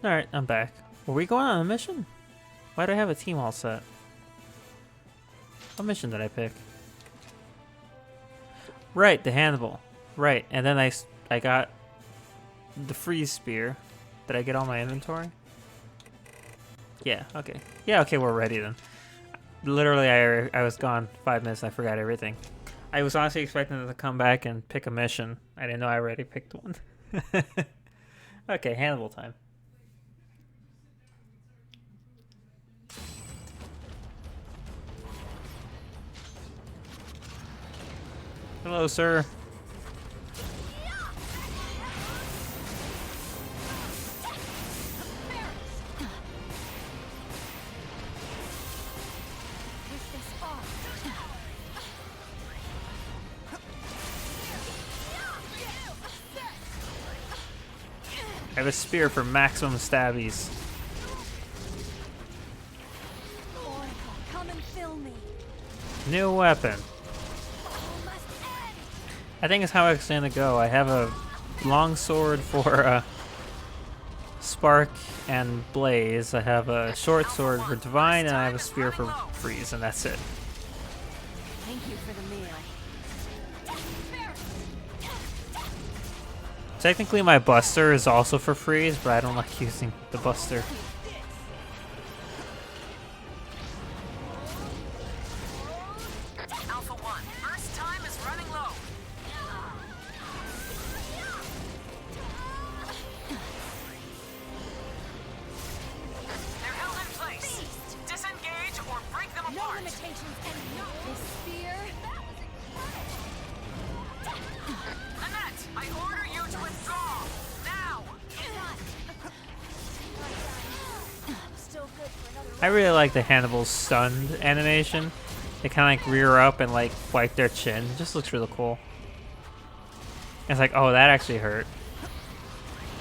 Alright, I'm back. Were we going on a mission? Why do I have a team all set? What mission did I pick? Right, the Hannibal. Right, and then I got the freeze spear. Did I get all my inventory? Yeah, okay. Yeah, okay, we're ready then. Literally, I was gone 5 minutes and I forgot everything. I was honestly expecting to come back and pick a mission. I didn't know I already picked one. Okay, Hannibal time. Hello, sir. I have a spear for maximum stabbies. Come and fill me. New weapon. I think it's how it's gonna go. I have a long sword for spark and blaze. I have a short sword for divine, and I have a spear for freeze, and that's it. Thank you for the meal. Technically, my buster is also for freeze, but I don't like using the buster. Alpha 1, burst time is running low. They're held in place. Disengage or break them No apart. limitations and this spear. Annette, I order you to withdraw. Now. Still good for another. I really like the Hannibal's stunned animation. They kind of like rear up and like wipe their chin. It just looks really cool. It's like, oh, that actually hurt.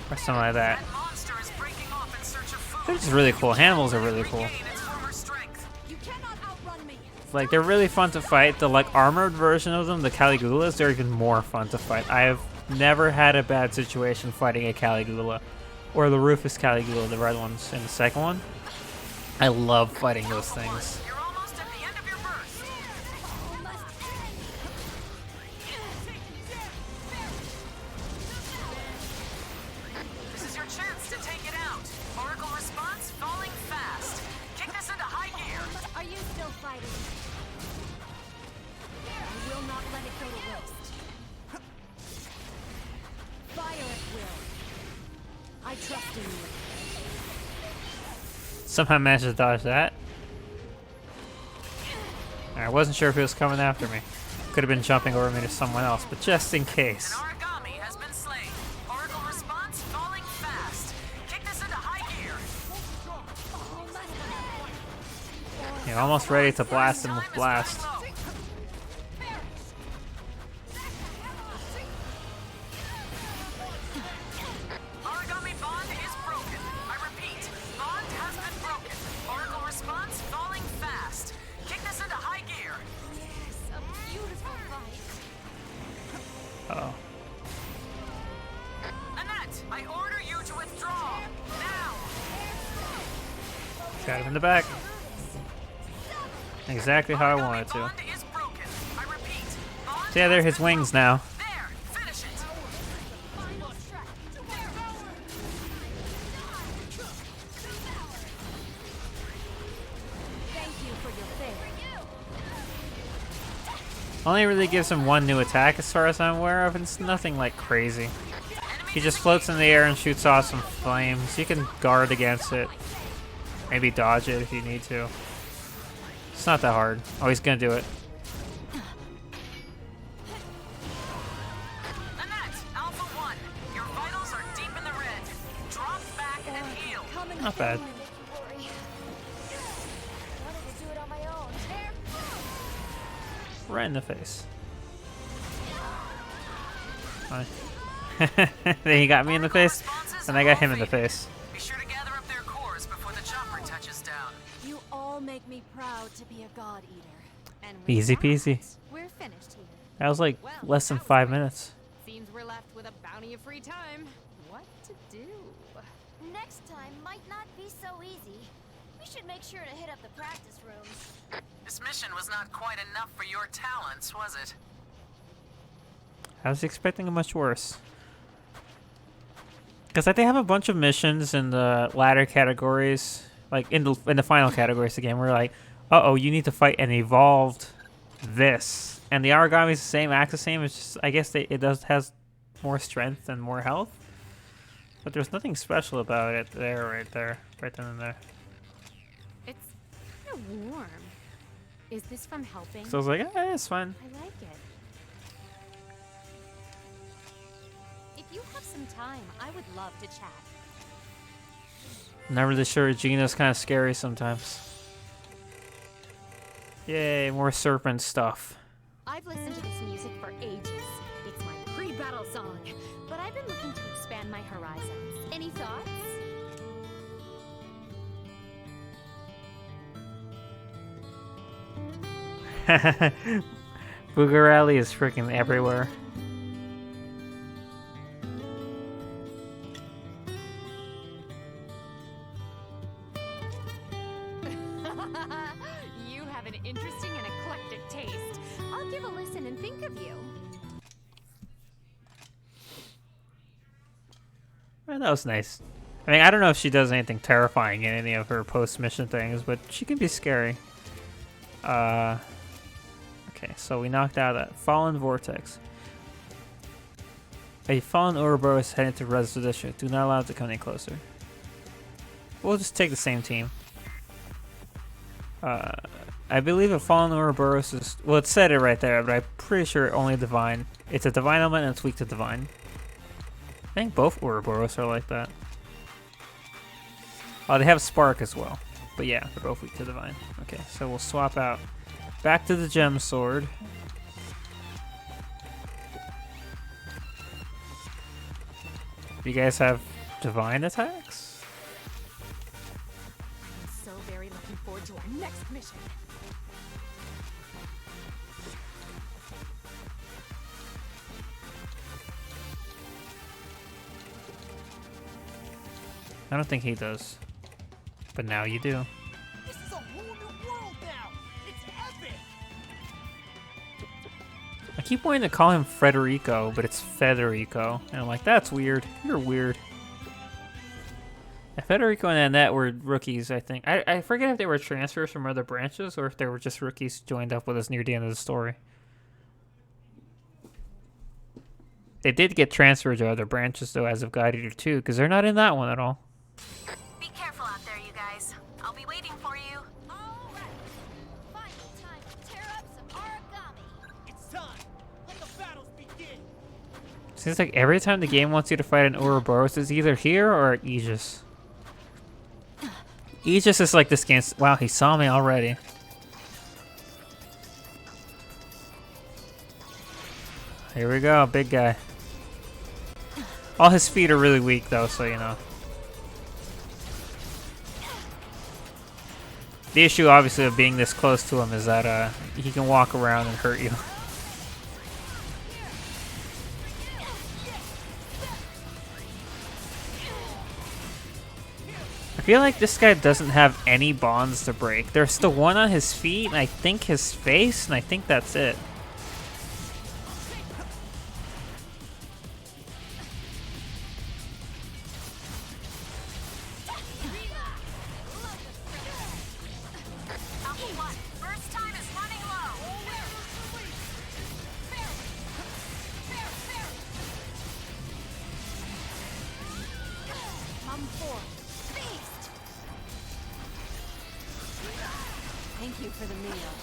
Or something like that. That monster is breaking off in search of food. They're just really cool. Hannibals are really cool. Regain its former strength. You cannot outrun me. Like, they're really fun to fight. The like armored version of them, the Caligulas, they're even more fun to fight. I have never had a bad situation fighting a Caligula. Or the Rufus Caligula, the red ones in the second one. I love fighting those things. You're almost at the end of your burst. This is your chance to take it out. Oracle response falling fast. Kick this into high gear. Are you still fighting? I will not let it go to waste. Fire at will. I trust in you. Somehow managed to dodge that. I wasn't sure if it was coming after me. Could have been jumping over me to someone else, but just in case. An origami has been slain. Oracle response falling fast. Kick this into high gear. You're almost ready to blast him with Time is blast. running low. Origami bond is broken. I repeat, bond has been broken. Oracle response falling fast. Kick this into high gear. Yes, a beautiful fight. Uh-oh. Annette, I order you to withdraw. Now. Got him in the back. Exactly how I wanted to. Bond is broken. I repeat, bond So yeah, they're has his been wings broken. now. There, finish it. Thank you for your favor. Only really gives him one new attack as far as I'm aware of, and it's nothing like crazy. He just floats in the air and shoots off some flames. You can guard against it. Maybe dodge it if you need to. It's not that hard. Oh, he's gonna do it. Annette, Alpha 1, your vitals are deep in the red. Drop back and heal. Come and Not kill bad. me. Worry. Wanted to do it on my own. Right in the face. Fine. Then he got me in the face, and I got him in the face. Be sure to gather up their cores before the chopper touches down. You all make me proud to be a god eater. And with Easy that, peasy. We're finished here. That was like less than 5 minutes. Seems we're left with a bounty of free time. What to do? Next time might not be so easy. We should make sure to hit up the practice rooms. This mission was not quite enough for your talents, was it? I was expecting it much worse. Because they have a bunch of missions in the latter categories, like in the final categories of the game, where like, uh-oh, you need to fight an evolved this. And the origami is the same, acts the same. It's just, I guess it has more strength and more health. But there's nothing special about it right then and there. It's kind of warm. Is this from helping? So I was like, it's fine. I like it. If you have some time, I would love to chat. Not really sure. Gina's kind of scary sometimes. Yay, more serpent stuff. I've listened to this music for ages. It's my pre-battle song. But I've been looking to expand my horizons. Any thoughts? Boogarelli is freaking everywhere. You have an interesting and eclectic taste. I'll give a listen and think of you. Well, that was nice. I mean, I don't know if she does anything terrifying in any of her post-mission things, but she can be scary. Okay, so we knocked out that Fallen Vortex. A fallen Ouroboros heading to Res District. Do not allow it to come any closer. We'll just take the same team. I believe a fallen Ouroboros is... Well, it said it right there, but I'm pretty sure only Divine. It's a Divine element and it's weak to Divine. I think both Ouroboros are like that. Oh, they have Spark as well. But yeah, they're both weak to Divine. Okay, so we'll swap out. Back to the Gem Sword. You guys have Divine attacks? I'm so very looking forward to our next mission. I don't think he does. But now you do. This is a whole new world now. It's epic. I keep wanting to call him Federico, but it's Federico. And I'm like, that's weird. You're weird. Yeah, Federico and Annette were rookies, I think. I forget if they were transfers from other branches or if they were just rookies joined up with us near the end of the story. They did get transferred to other branches, though, as of God Eater 2, because they're not in that one at all. Be careful out there, you guys. I'll be waiting for you. All right. Final time to tear up some origami. It's time. Let the battles begin. Seems like every time the game wants you to fight an Ouroboros, it's either here or at Aegis. Aegis is like this game's... Wow, he saw me already. Here we go, big guy. All his feet are really weak, though, so you know. The issue, obviously, of being this close to him is that he can walk around and hurt you. I feel like this guy doesn't have any bonds to break. There's the one on his feet, and I think his face, and I think that's it. First time is running low. Come forth. Feast! Thank you for the meal.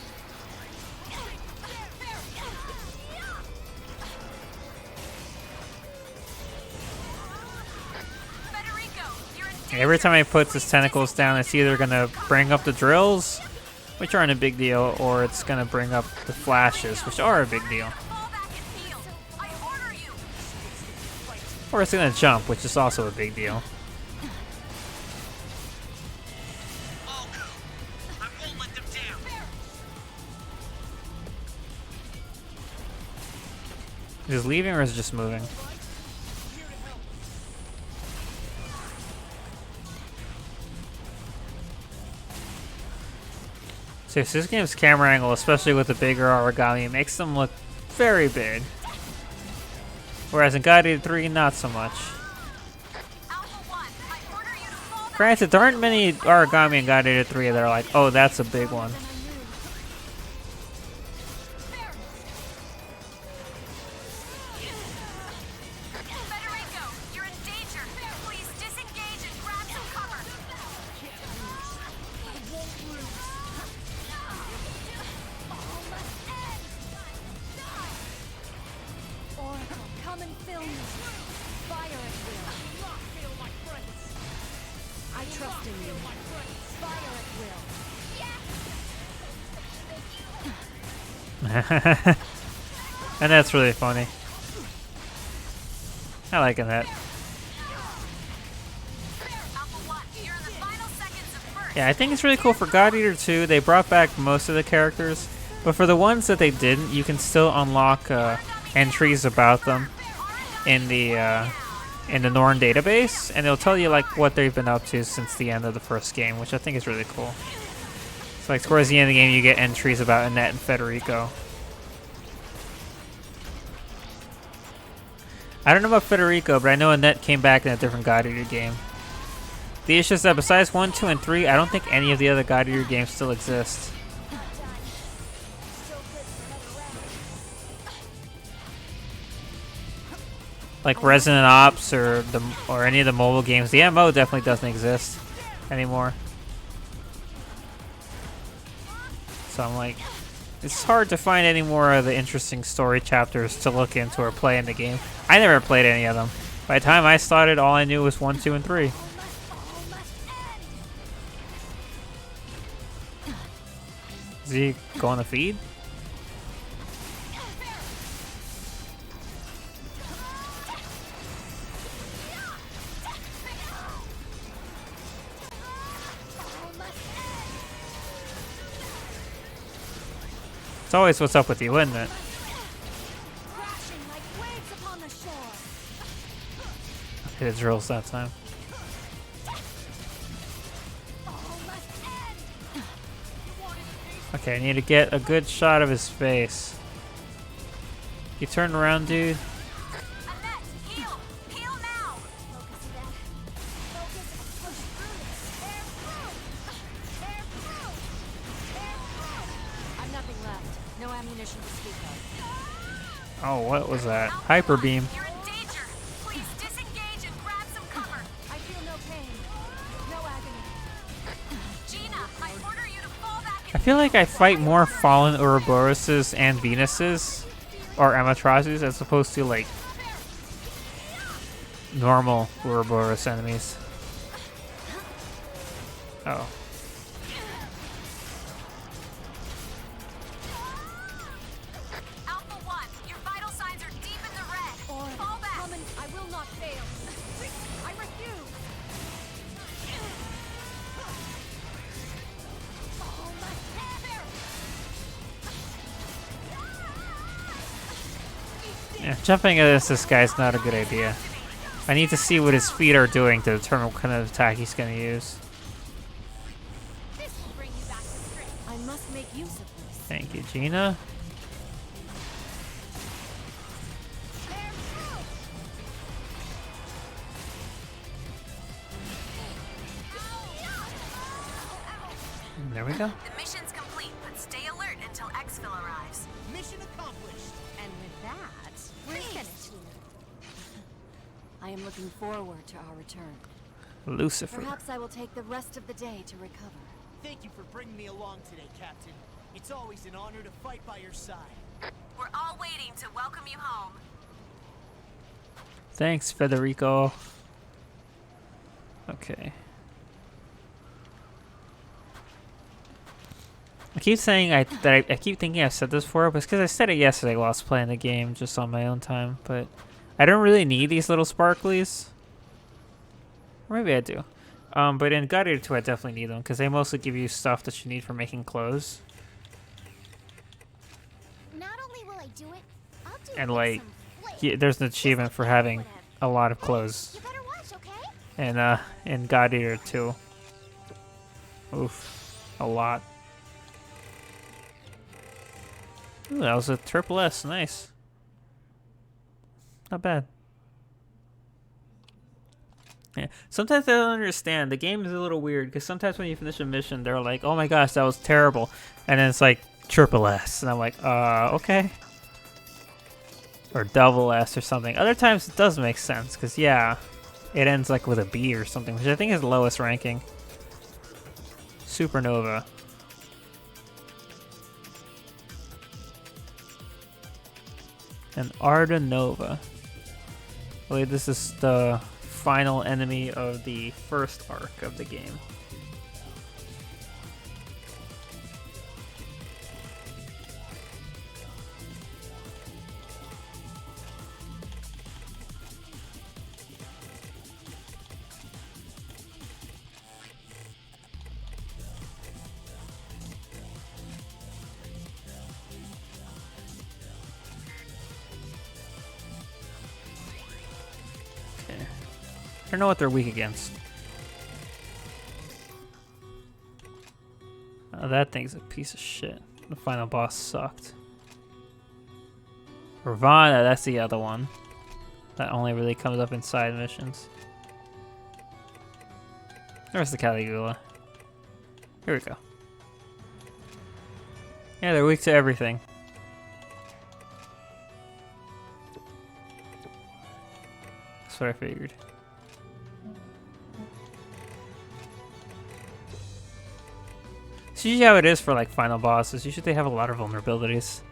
Federico, you're in Every time he puts his tentacles down, it's either going to bring up the drills, which aren't a big deal, or it's going to bring up the flashes, which are a big deal. fall back and heal. I order you. Or it's going to jump, which is also a big deal. All go. I won't let them down. Is he leaving or is he just moving? Here to help. So this game's camera angle, especially with the bigger origami, makes them look very big. Whereas in God Eater 3, not so much. Alpha 1, I order you to fall back. Granted, there aren't many origami in God Eater 3 that are like, oh, that's a big one. Federico, you're in danger. Please disengage and grab some cover. Oracle, come and fill me. Fire at will. I trust in you. Fire at will. And that's really funny. I like that. Alpha 1, you're in the final seconds of first. Yeah, I think it's really cool for God Eater 2. They brought back most of the characters, but for the ones that they didn't, you can still unlock entries about them in the Norn database, and it'll tell you like what they've been up to since the end of the first game, which I think is really cool. So like towards the end of the game, you get entries about Annette and Federico. I don't know about Federico, but I know Annette came back in a different God Eater game. The issue is that besides 1, 2, and 3, I don't think any of the other God Eater games still exist. Like Resident Ops or any of the mobile games, the MO definitely doesn't exist anymore. So I'm like, it's hard to find any more of the interesting story chapters to look into or play in the game. I never played any of them. By the time I started, all I knew was 1, 2, and 3. Is he going to feed? It's always what's up with you, isn't it? Crashing like waves upon the shore. Hit the drills that time. Okay, I need to get a good shot of his face. You turn around, dude. Annette, heal! Heal now! Focus, Annette. Focus and push through this. Bear through! Bear through! Bear through! I've nothing left. No ammunition to speak of. Oh, what was that? Hyper beam. You're in danger. Please disengage and grab some cover. I feel no pain. No agony. Gina, I order you to fall back I feel like I fight more fallen Ouroboroses and Venuses or Amaterasu's as opposed to like normal Ouroboros enemies. Oh. Alpha 1, your vital signs are deep in the red. Oracle, Fall back. come and I will not fail. I refuse. Yeah, jumping against this guy's not a good idea. I need to see what his feet are doing to determine what kind of attack he's going to use. This will bring you back to strength. I must make use of this. Thank you, Gina. There we go. The mission's complete, but stay alert until exfil arrives. Mission accomplished. And with that, we're finished. I am looking forward to our return. Lucifer. Perhaps I will take the rest of the day to recover. Thank you for bringing me along today, Captain. It's always an honor to fight by your side. We're all waiting to welcome you home. Thanks, Federico. Okay. I keep saying I keep thinking I've said this before, but it's because I said it yesterday while I was playing the game just on my own time. But I don't really need these little sparklies. Or maybe I do. But in God Eater 2, I definitely need them because they mostly give you stuff that you need for making clothes. Not only will I do it, I'll do it And with like, some flair. there's an achievement for having a lot of clothes You better watch, okay? in God Eater 2. Oof, a lot. Ooh, that was a triple S. Nice. Not bad. Yeah. Sometimes I don't understand. The game is a little weird because sometimes when you finish a mission, they're like, "Oh my gosh, that was terrible," and then it's like triple S, and I'm like, okay." Or double S or something. Other times it does make sense because yeah, it ends like with a B or something, which I think is the lowest ranking. Supernova. And Ardenova. I believe this is the final enemy of the first arc of the game. I don't know what they're weak against. Oh, that thing's a piece of shit. The final boss sucked. Ravana, that's the other one. That only really comes up in side missions. There's the Caligula. Here we go. Yeah, they're weak to everything. That's what I figured. It's usually how it is for like final bosses. Usually they have a lot of vulnerabilities.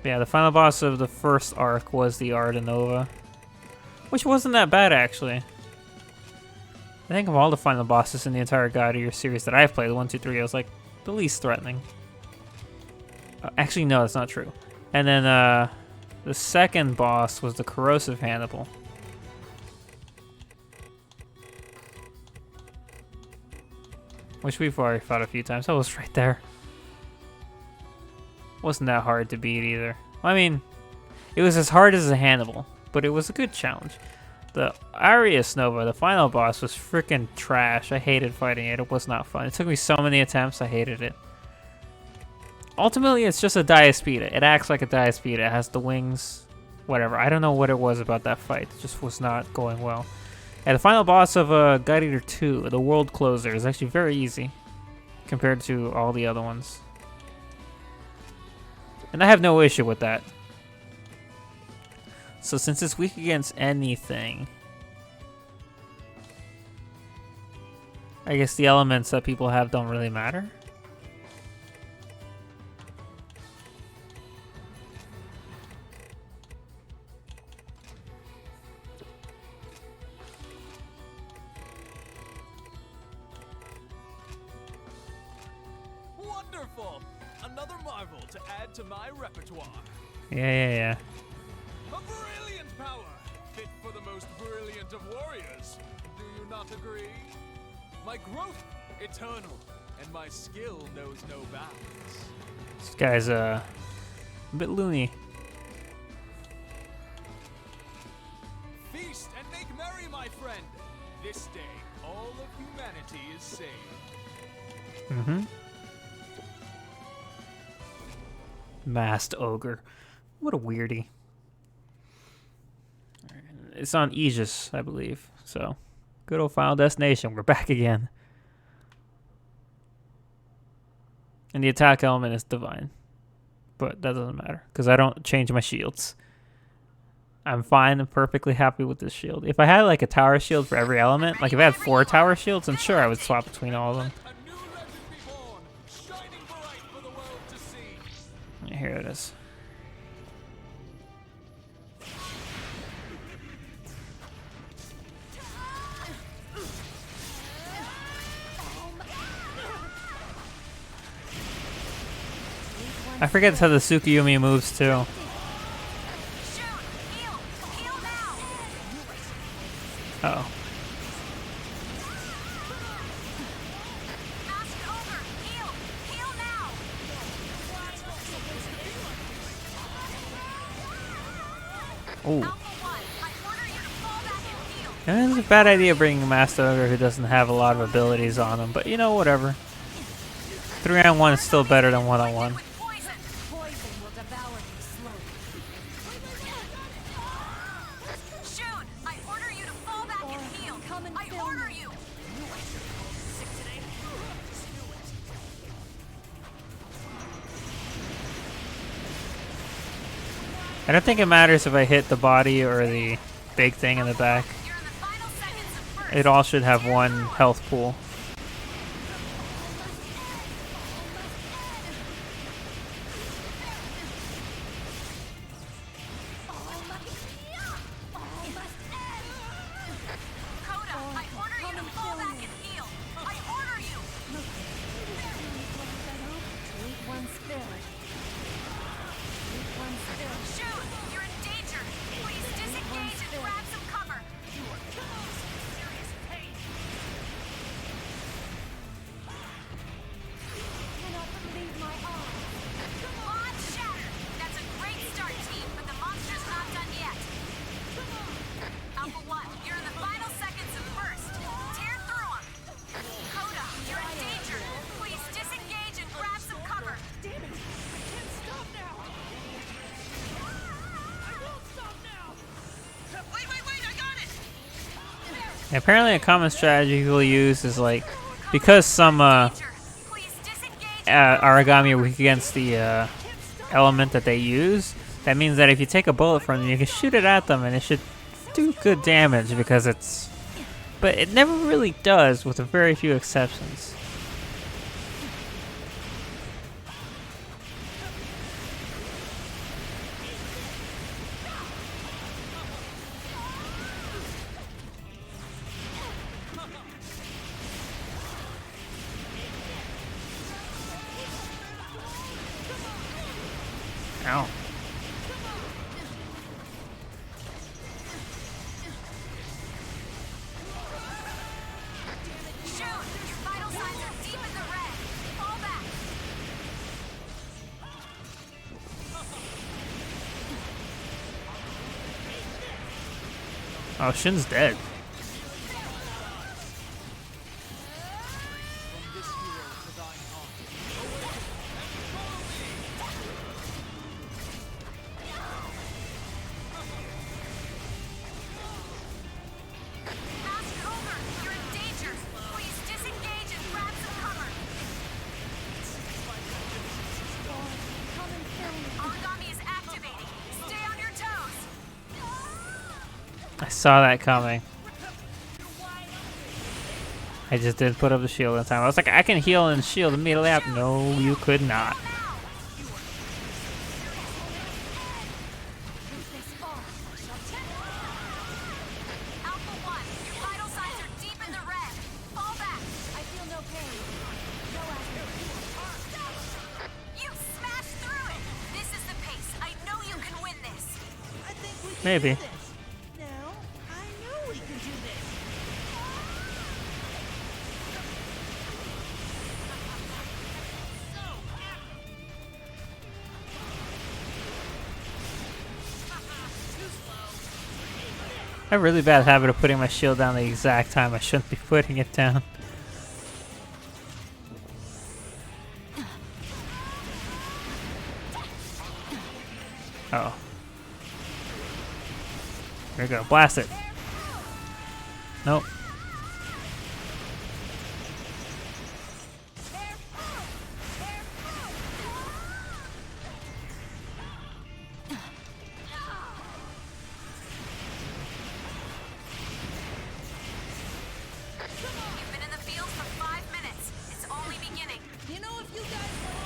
But yeah, the final boss of the first arc was the Ardenova, which wasn't that bad actually. I think of all the final bosses in the entire God of Year series that I've played, the 1, 2, 3, I was like the least threatening. Actually, no, that's not true. And then the second boss was the Corrosive Hannibal. Which we've already fought a few times. I was right there. Wasn't that hard to beat either. I mean, it was as hard as a Hannibal, but it was a good challenge. The Arius Nova, the final boss, was freaking trash. I hated fighting it. It was not fun. It took me so many attempts. I hated it. Ultimately, it's just a Diaspida. It acts like a Diaspida. It has the wings. Whatever. I don't know what it was about that fight. It just was not going well. And the final boss of God Eater 2, the World Closer, is actually very easy compared to all the other ones. And I have no issue with that. So since it's weak against anything, I guess the elements that people have don't really matter. Wonderful! Another marvel to add to my repertoire. Yeah. A brilliant power, fit for the most brilliant of warriors. Do you not agree? My growth, eternal, and my skill knows no bounds. This guy's a bit loony. Feast and make merry, my friend. This day, all of humanity is saved. Mm-hmm. Masked Ogre. What a weirdie. It's on Aegis, I believe. So, good old Final Destination. We're back again. And the attack element is divine. But that doesn't matter, because I don't change my shields. I'm fine and perfectly happy with this shield. If I had like a tower shield for every element, like if I had 4 tower shields, I'm sure I would swap between all of them. A new legend be born, shining bright for the world to see. Here it is. I forget how the Tsukuyomi moves too. Shoot! Heal! Heal now! Uh-oh. Masked Ogre! Heal! Heal now! Ooh. Alpha 1, I order you to fall back and heal. It's a bad idea bringing a Master Ogre who doesn't have a lot of abilities on him, but you know, whatever. 3-on-1 is still better than 1-on-1. Poison! Poison and I fill order me. you! I don't think it matters if I hit the body or the big thing in the back. You're in the final seconds of first. It all should have one health pool. Coda, I order you to fall back and heal. I order you! Weak one's filled. Weak one's filled. Shoot! You're in danger! Please disengage and grab some cover! You are causing serious pain! Cannot believe my eyes. Bond shattered! That's a great start, team, but the monster's not done yet. Alpha 1, you're in the final seconds of first. Tear through him! Coda, you're in danger! Please disengage and grab some cover! Damn it! I can't stop now! I won't stop now! Wait, I got it! Apparently a common strategy people use is like, because some Danger! Please disengage! origami are weak against the element that they use, that means that if you take a bullet from them, you can shoot it at them and it should do good damage because it's... But it never really does, with a very few exceptions. Ow. Shoot! Your vital signs are deep in the red! Fall back! Oh, Shin's dead. Ask Coder, you're in danger! Please disengage and grab some cover! Come and fill me. Origami is activating! Stay on your toes! I saw that coming. I just didn't put up the shield in time. I was like, I can heal and shield immediately after. No, you could not. Alpha 1, your vital signs are deep in the red! Fall back! I feel no pain. No agony. You smashed through it! This is the pace! I know you can win this! I think we can Maybe. do this. No, I know we can do this. I have a really bad habit of putting my shield down the exact time I shouldn't be putting it down. Oh. There we go. Blast it. Nope. You've been in the field for 5 minutes. It's only beginning. You know, if you guys were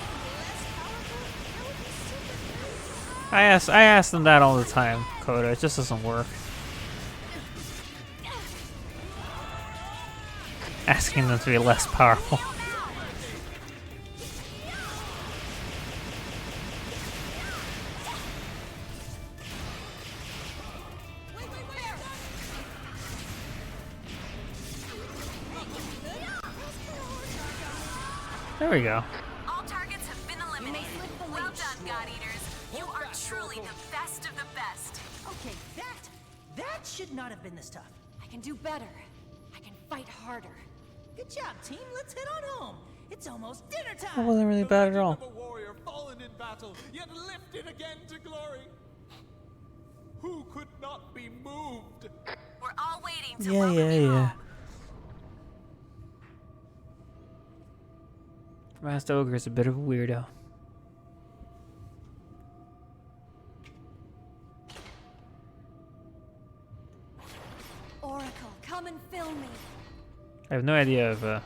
less powerful, that would be super great. I ask them that all the time, Coda. It just doesn't work. Asking them to be less powerful. There we go. All targets have been eliminated. Well done, God Eaters. You are truly the best of the best. Okay, that should not have been this tough. I can do better. I can fight harder. Good job, team. Let's head on home. It's almost dinner That time. wasn't really bad at Legend all. of a warrior fallen in battle, yet lifted again to glory. Who could not be moved? We're all waiting to Yeah, welcome yeah, you yeah. home. Master Ogre is a bit of a weirdo. Oracle, come and fill me. I have no idea if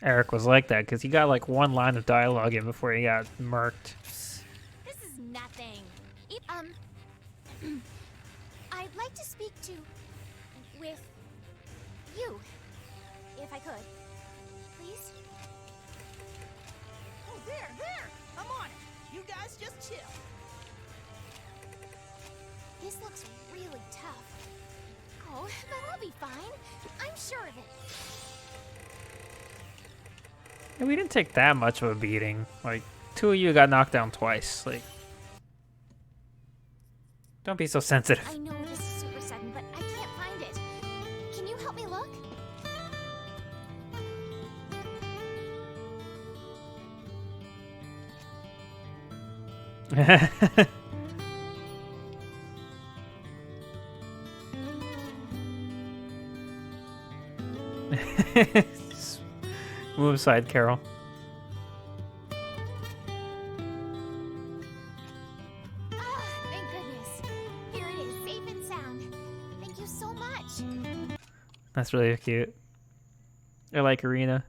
Eric was like that, because he got like one line of dialogue in before he got murked. This is nothing. I'd like to speak with you, if I could. Please? Oh, there! I'm on it. You guys just chill. This looks really tough. Oh, but I'll be fine. I'm sure of it. Yeah, we didn't take that much of a beating. Like, 2 of you got knocked down twice. Like, don't be so sensitive. I know this is super sudden, but I can't find it. Can you help me look? Move aside, Carol. Ah, thank goodness. Here it is, safe and sound. Thank you so much. That's really cute. I like Arena.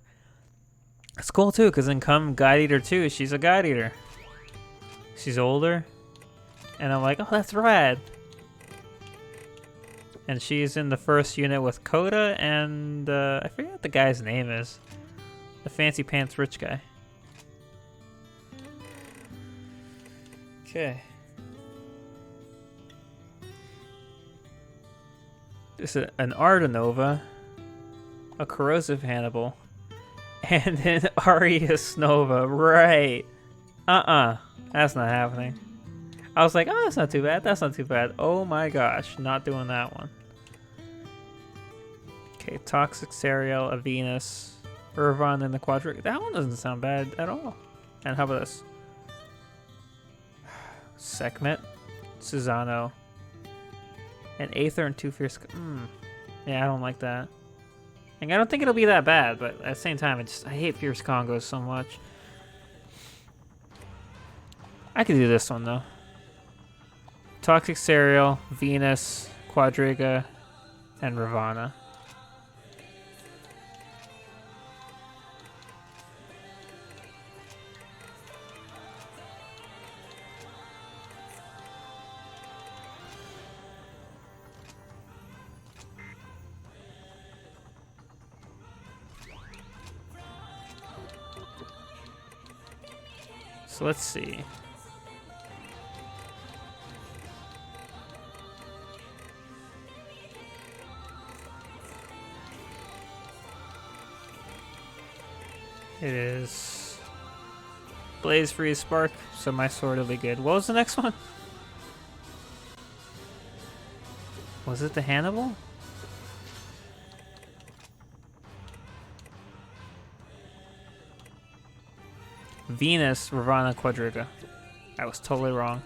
It's cool too, because in come Guide Eater 2, she's a Guide Eater. She's older. And I'm like, oh, that's rad. And she's in the first unit with Coda and I forget what the guy's name is. The fancy pants rich guy. Okay. This is an Ardenova, a Corrosive Hannibal, and an Arius Nova. Right. That's not happening. I was like, oh, that's not too bad. That's not too bad. Oh my gosh. Not doing that one. Okay, Toxic Serial, a Venus, Irvine, and the Quadric. That one doesn't sound bad at all. And how about this? Sekhmet, Susano, and Aether and 2 Fierce. Yeah, I don't like that. Like, I don't think it'll be that bad, but at the same time, I hate Fierce Congos so much. I could do this one though. Toxic Serial, Venus, Quadriga, and Ravana. So let's see. It is Blaze Freeze Spark, so my sword will be good. What was the next one? Was it the Hannibal? Venus, Ravana, Quadriga. I was totally wrong.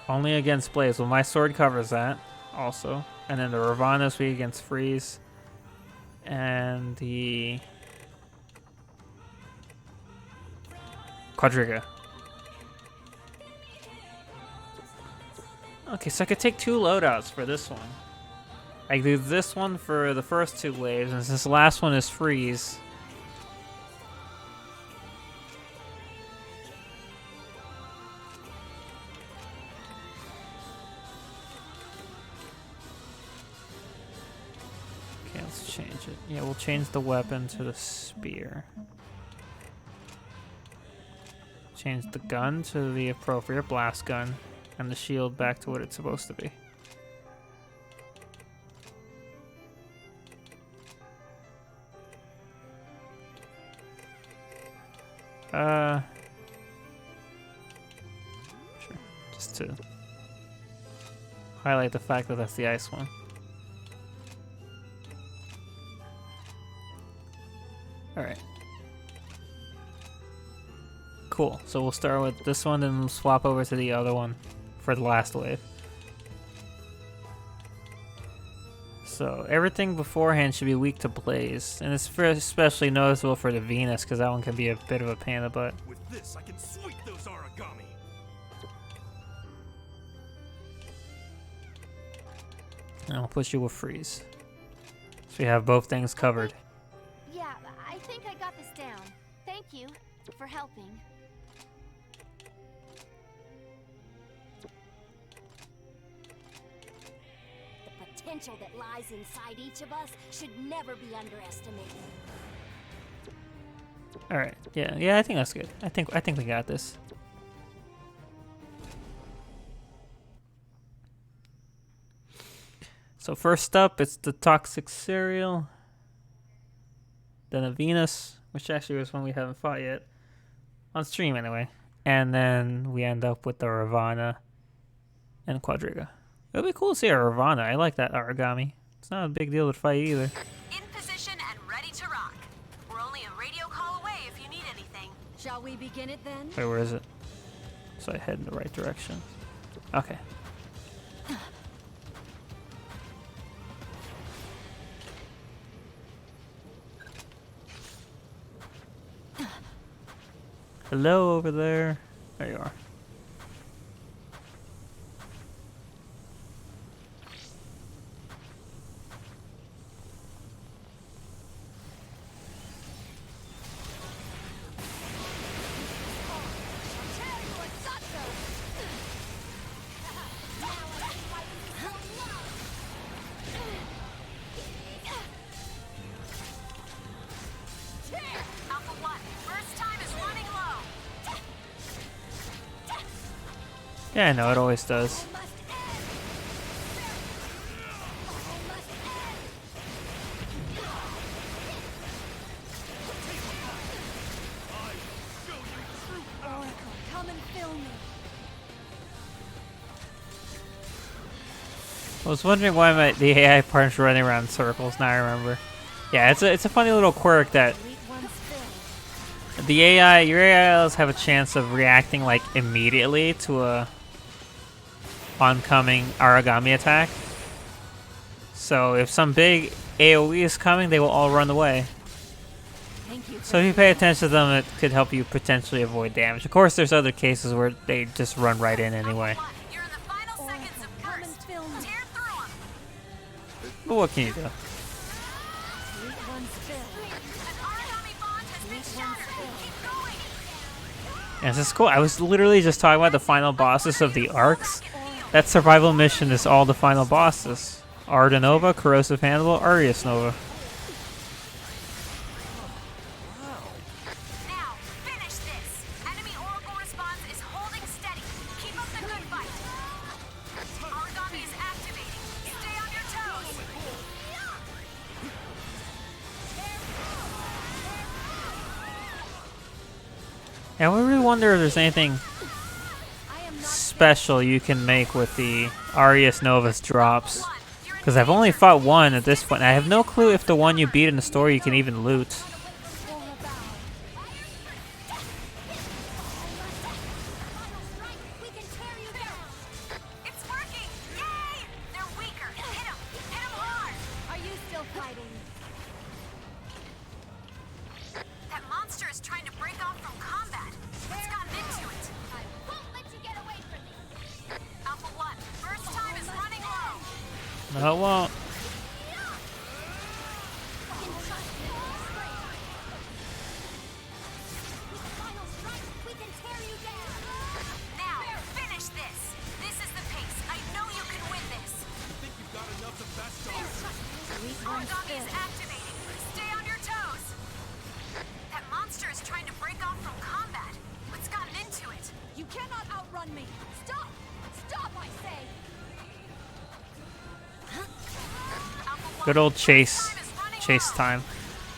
Only against Blaze. Well, my sword covers that also. And then the Ravana's weak against Freeze. And the Quadriga. Okay, so I could take 2 loadouts for this one. I do this one for the first 2 waves, and since the last one is Freeze. Okay, let's change it. Yeah, we'll change the weapon to the spear. Change the gun to the appropriate blast gun, and the shield back to what it's supposed to be. Sure. Just to highlight the fact that that's the ice one. Alright. Cool. So we'll start with this one and swap over to the other one for the last wave. So everything beforehand should be weak to blaze, and it's especially noticeable for the Venus because that one can be a bit of a pain in the butt. With this, I can sweep those origami. And I'll push you with freeze. So we have both things covered. Yeah, I think I got this down. Thank you for helping. The potential that lies inside each of us should never be underestimated. All right. Yeah. I think that's good. I think we got this. So first up, it's the toxic cereal. Then a Venus, which actually was one we haven't fought yet. On stream, anyway. And then we end up with the Ravana and Quadriga. It would be cool to see a Ravana. I like that origami. It's not a big deal to fight either. In position and ready to rock. We're only a radio call away if you need anything. Shall we begin it then? Wait, where is it? So I head in the right direction. Okay. Hello over there. There you are. Alpha 1, first time is running low. Yeah, I know, it always does. Oracle, come and fill me. I was wondering why the AI partner's running around in circles, now I remember. Yeah, it's a funny little quirk that Elite one's filled. the AI, your AIs have a chance of reacting like immediately to a oncoming origami attack. So if some big AoE is coming, they will all run away. Thank you. So if you pay attention to them, it could help you potentially avoid damage. Of course, there's other cases where they just run right in anyway. Alpha 1, you're in the final seconds of come and burst. fill me. Tear through 'em. But what can you do? Elite one's filled. An origami bond has been shattered. Keep going. And this is cool. I was literally just talking about the final bosses of the arcs. That survival mission is all the final bosses. Arda Nova, Corrosive Hannibal, Arius Nova. Now, finish this. Enemy oracle response is holding steady. Keep up the good fight. Origami is activating. Stay on your toes. And I really wonder if there's anything I am not special you can make with the Arius Nova's drops. One, you're in Because I've only fought one at this point. I have no clue if the one you beat in the story you can even loot. for a bow. We can tear you down. It's working! Yay! They're weaker. Hit 'em. Hit 'em hard. Are you still fighting? That monster is trying to break off from combat. What's gotten into it? I won't let you get away from me. Alpha 1, first time is running low. No, it won't. Final strike. We can tear you down. Now, finish this. This is the pace. I know you can win this. You think you've got enough of that stuff? Elite one's Origami is filled. activating. Stay on your toes. That monster is trying to break off from combat. What's gotten into it? You cannot outrun me. Stop! Stop, I say! Alpha 1, Good old chase. time is running Chase low. time.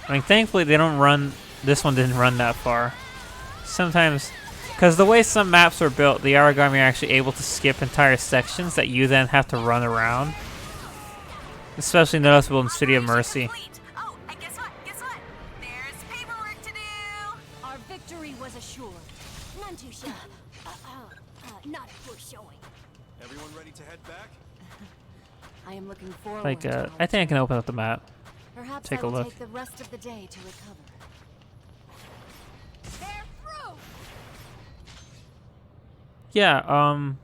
I mean, thankfully they don't run. This one didn't run that far. Sometimes, because the way some maps are built, the origami are actually able to skip entire sections that you then have to run around. Especially noticeable in City of Mercy. Complete. Oh, and guess what? Guess what? There's paperwork to do. Our victory was assured. None too shabby. Not a poor showing. Everyone ready to head back? I am looking forward Like, to I think I can open up the map. Perhaps take I a will look. take the rest of the day to recover. They're through! Yeah,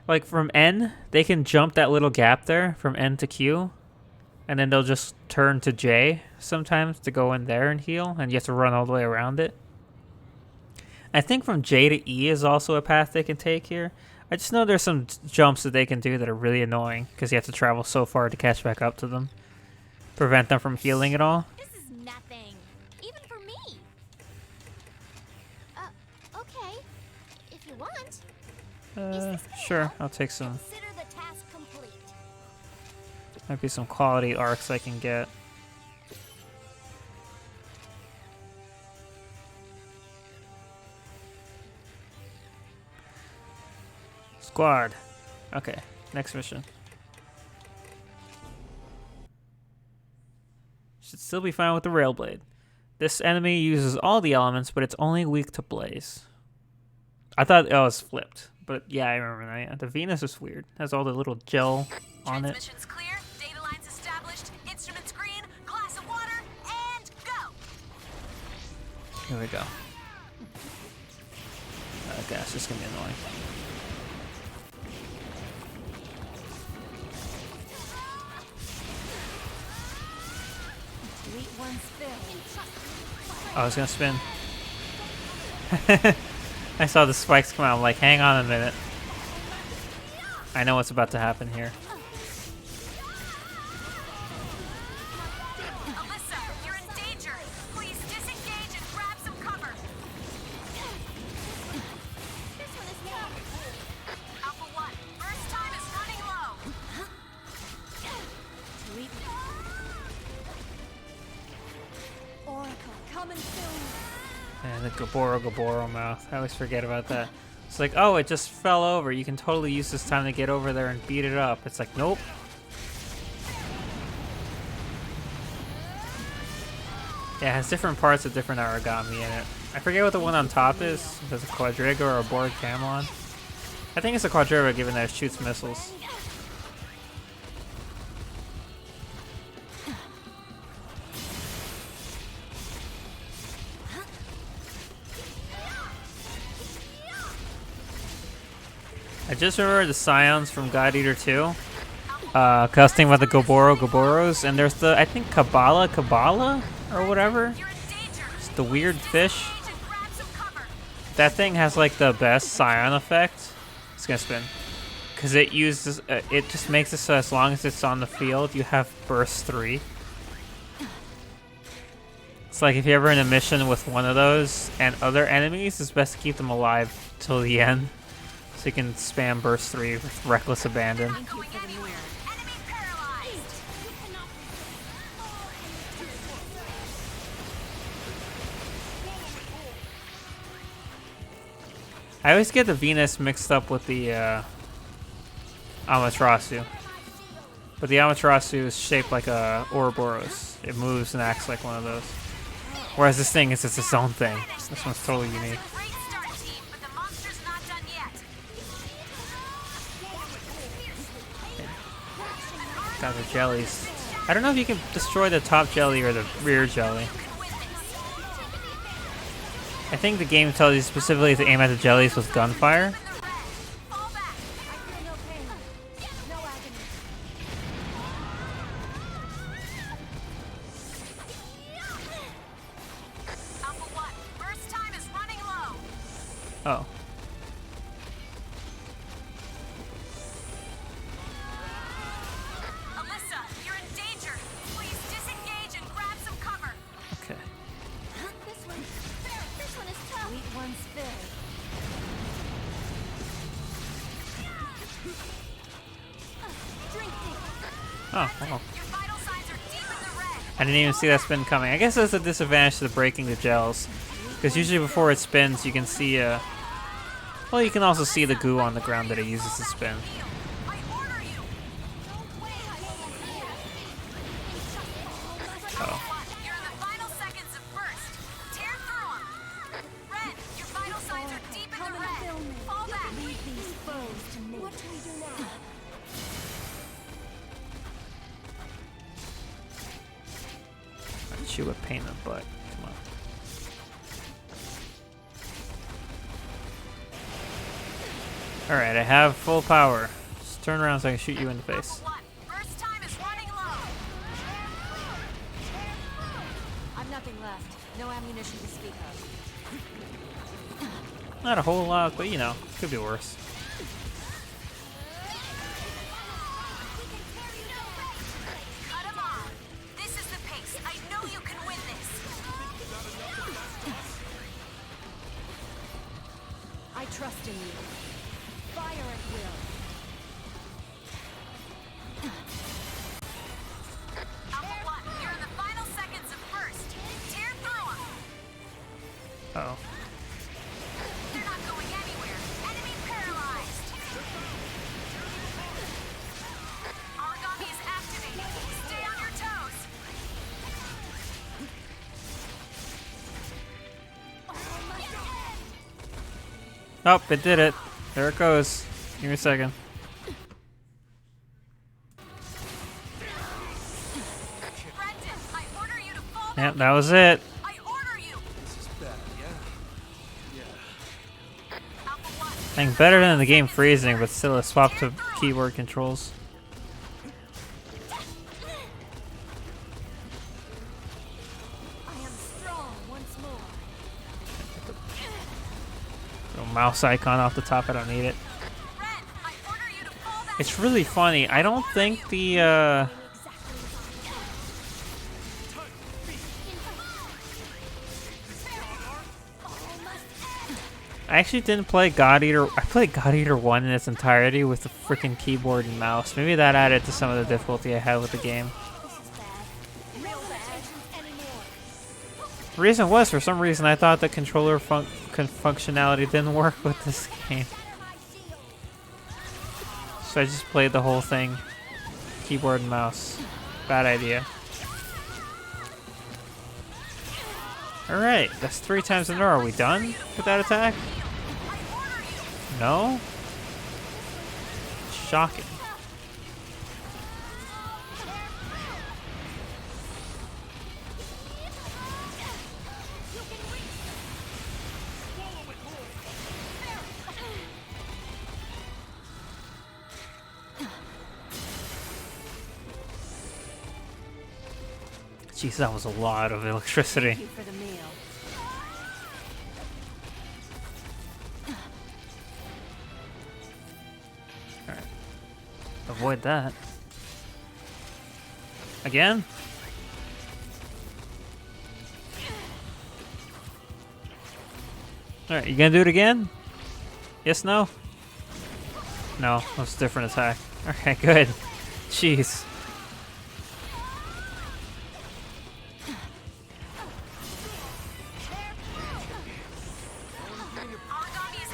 like from N, they can jump that little gap there from N to Q, and then they'll just turn to J sometimes to go in there and heal, and you have to run all the way around it. I think from J to E is also a path they can take here. I just know there's some jumps that they can do that are really annoying because you have to travel so far to catch back up to them. Prevent them from healing at all. This is nothing. Even for me. Okay. If you want. Sure, I'll take some. Consider the task complete. Might be some quality arcs I can get. Squad. Okay, next mission. Should still be fine with the Railblade. This enemy uses all the elements, but it's only weak to Blaze. I thought it was flipped, but yeah, I remember that. Yeah. The Venus is weird. Has all the little gel on it. Transmission's clear, data lines established, instruments green, glass of water, and go! Here we go. Okay, it's just gonna be annoying. Sweet one's filled. Oh, I was gonna spin. I saw the spikes come out. I'm like, hang on a minute. I know what's about to happen here. Alyssa, you're in danger. Please disengage and grab some cover. This one is tough. Alpha 1, first time is running low. Sweet. Oracle, come and fill me. And the Gaboro mouth. I always forget about that. It's like, oh, it just fell over. You can totally use this time to get over there and beat it up. It's like, nope. Yeah, it has different parts of different origami in it. I forget what the one on top is. If there's a Quadriga or a Borg Camelon. I think it's a Quadriga given that it shoots missiles. I just remember the Scions from God Eater 2. Custom about the Gaboros, and there's the, I think, Kabbalah or whatever. You're in danger. It's the weird fish. Disengage and grab some cover. That thing has like the best Scion effect. It's gonna spin. Because it uses, it just makes it so as long as it's on the field, you have burst 3. It's like if you're ever in a mission with one of those and other enemies, it's best to keep them alive till the end. So you can spam burst 3 with reckless abandon. Not going anywhere. Enemy paralyzed. I always get the Venus mixed up with the Amaterasu. But the Amaterasu is shaped like a Ouroboros. It moves and acts like one of those. Whereas this thing is its own thing. This one's totally unique. Great start, team, but the monster's not done yet. Got the jellies. I don't know if you can destroy the top jelly or the rear jelly. I think the game tells you specifically to aim at the jellies with gunfire. Fall back. I feel no pain. No agony. Alpha 1, first time is running low. Oh. Alyssa, you're in danger. Please disengage and grab some cover. Okay. This one is tough. Sweet one's filled. Drink deep. Oh, well. Your vital signs are deep in the red. I didn't even see that spin coming. I guess that's a disadvantage to breaking the gels. Because usually before it spins, you can see, well, you can also see the goo on the ground that it uses to spin. Heal. I order you. Oh. You're in the final seconds of first. Tear through 'em. Red, your vital signs are deep in Come the and red. fill me. Fall back. Leave these foes to me. What do we do now? hit you with pain in the butt. Come on. Alright, I have full power. Just turn around so I can shoot you in the face. Alpha 1, first time is running low. I've nothing left. No ammunition to speak of. Not a whole lot, but you know, could be worse. Cut him off. This is the pace. I know you can win this. I trust in you. Fire at will. Alpha 1, you're in the final seconds of first. Tear through him. Uh oh. They're not going anywhere. Enemy paralyzed. Origami is activated. Stay on your toes. Oh, it did it. There it goes. Give me a second. Brendan, I order you to fall Yep, back. that was it. I order you. This is bad, yeah? Alpha 1. I think better than the game freezing, but still a swap to keyboard controls. I am strong once more. Little mouse icon off the top, I don't need it. Red, I order you to fall back. It's really funny. I don't think the I actually didn't play God Eater. I played God Eater 1 in its entirety with the freaking keyboard and mouse. Maybe that added to some of the difficulty I had with the game. The reason was, for some reason, I thought the controller functionality didn't work with this game. So I just played the whole thing. Keyboard and mouse. Bad idea. Alright, that's 3 times in a row. Are we done with that attack? No? Shocking. Jeez, that was a lot of electricity. Thank you for the meal. Alright. Avoid that. Again? Alright, you gonna do it again? Yes, no? No, that's a different attack. Alright, good. Jeez.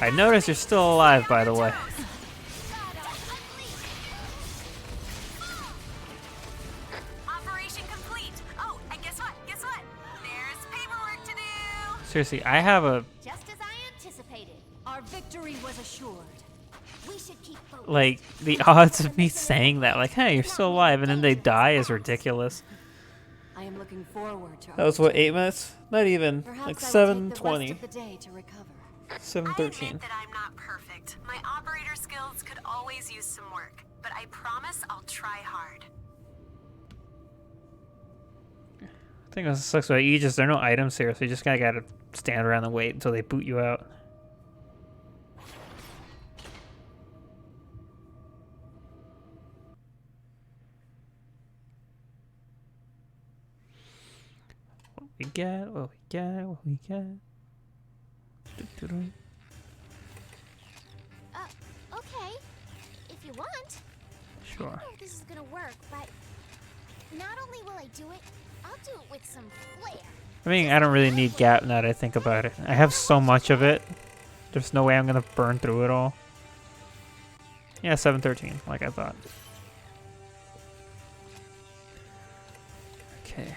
I noticed you're still alive, by the way. Operation complete. Oh, and guess what? Guess what? There's paperwork to do. Seriously, I have a, Just as I anticipated. Our victory was assured. We should keep focused. like, the odds of me saying that, like, hey, you're still alive, and then they die is ridiculous. I am looking forward to That was, what, 8 minutes? Not even. Perhaps Like, I will take the 7:20. rest of the day to recover. I 7:13. admit that I'm not perfect. My operator skills could always use some work, but I promise I'll try hard. I think that's what sucks about Aegis. There are no items here, so you just kinda gotta stand around and wait until they boot you out. What we got, what we got, what we got. Doo-doo-doo. Okay. If you want. I Sure. don't know if this is gonna work, but not only will I do it, I'll do it with some flair. I mean, I don't really need gap now that I think about it. I have so much of it. There's no way I'm gonna burn through it all. Yeah, 7:13, like I thought. Okay.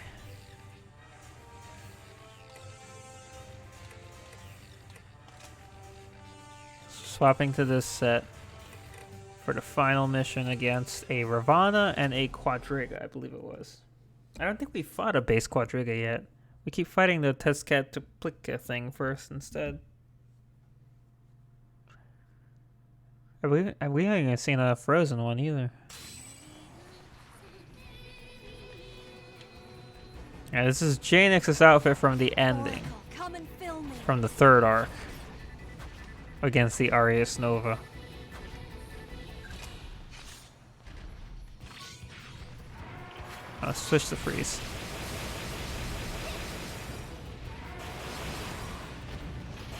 Swapping to this set for the final mission against a Ravana and a Quadriga, I believe it was. I don't think we fought a base Quadriga yet. We keep fighting the Tezcatlipoca thing first instead. We haven't even seen a frozen one either. Yeah, this is Janix's outfit from the ending. Come and fill me. From the third arc. Against the Arius Nova. Let's switch to freeze.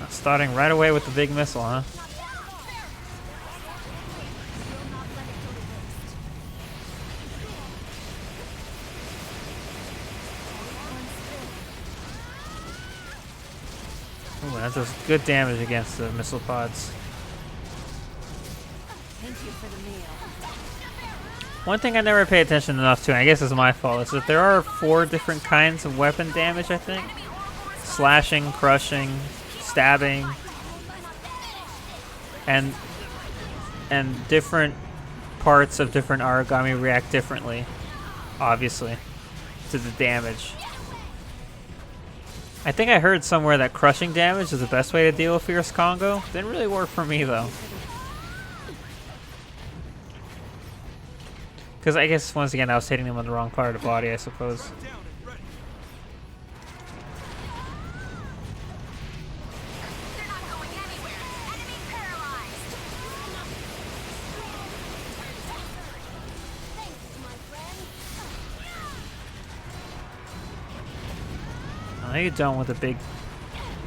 Starting right away with the big missile, huh? Ooh, that does good damage against the missile pods. Thank you for the meal. One thing I never pay attention enough to, and I guess it's my fault, is that there are 4 different kinds of weapon damage, I think. Slashing, crushing, stabbing, and different parts of different origami react differently, obviously, to the damage. I think I heard somewhere that crushing damage is the best way to deal with Fierce Congo. Didn't really work for me though. Because I guess, once again, I was hitting them on the wrong part of the body, I suppose. They're not going anywhere. Enemy paralyzed. Thanks, my friend. How you done with the big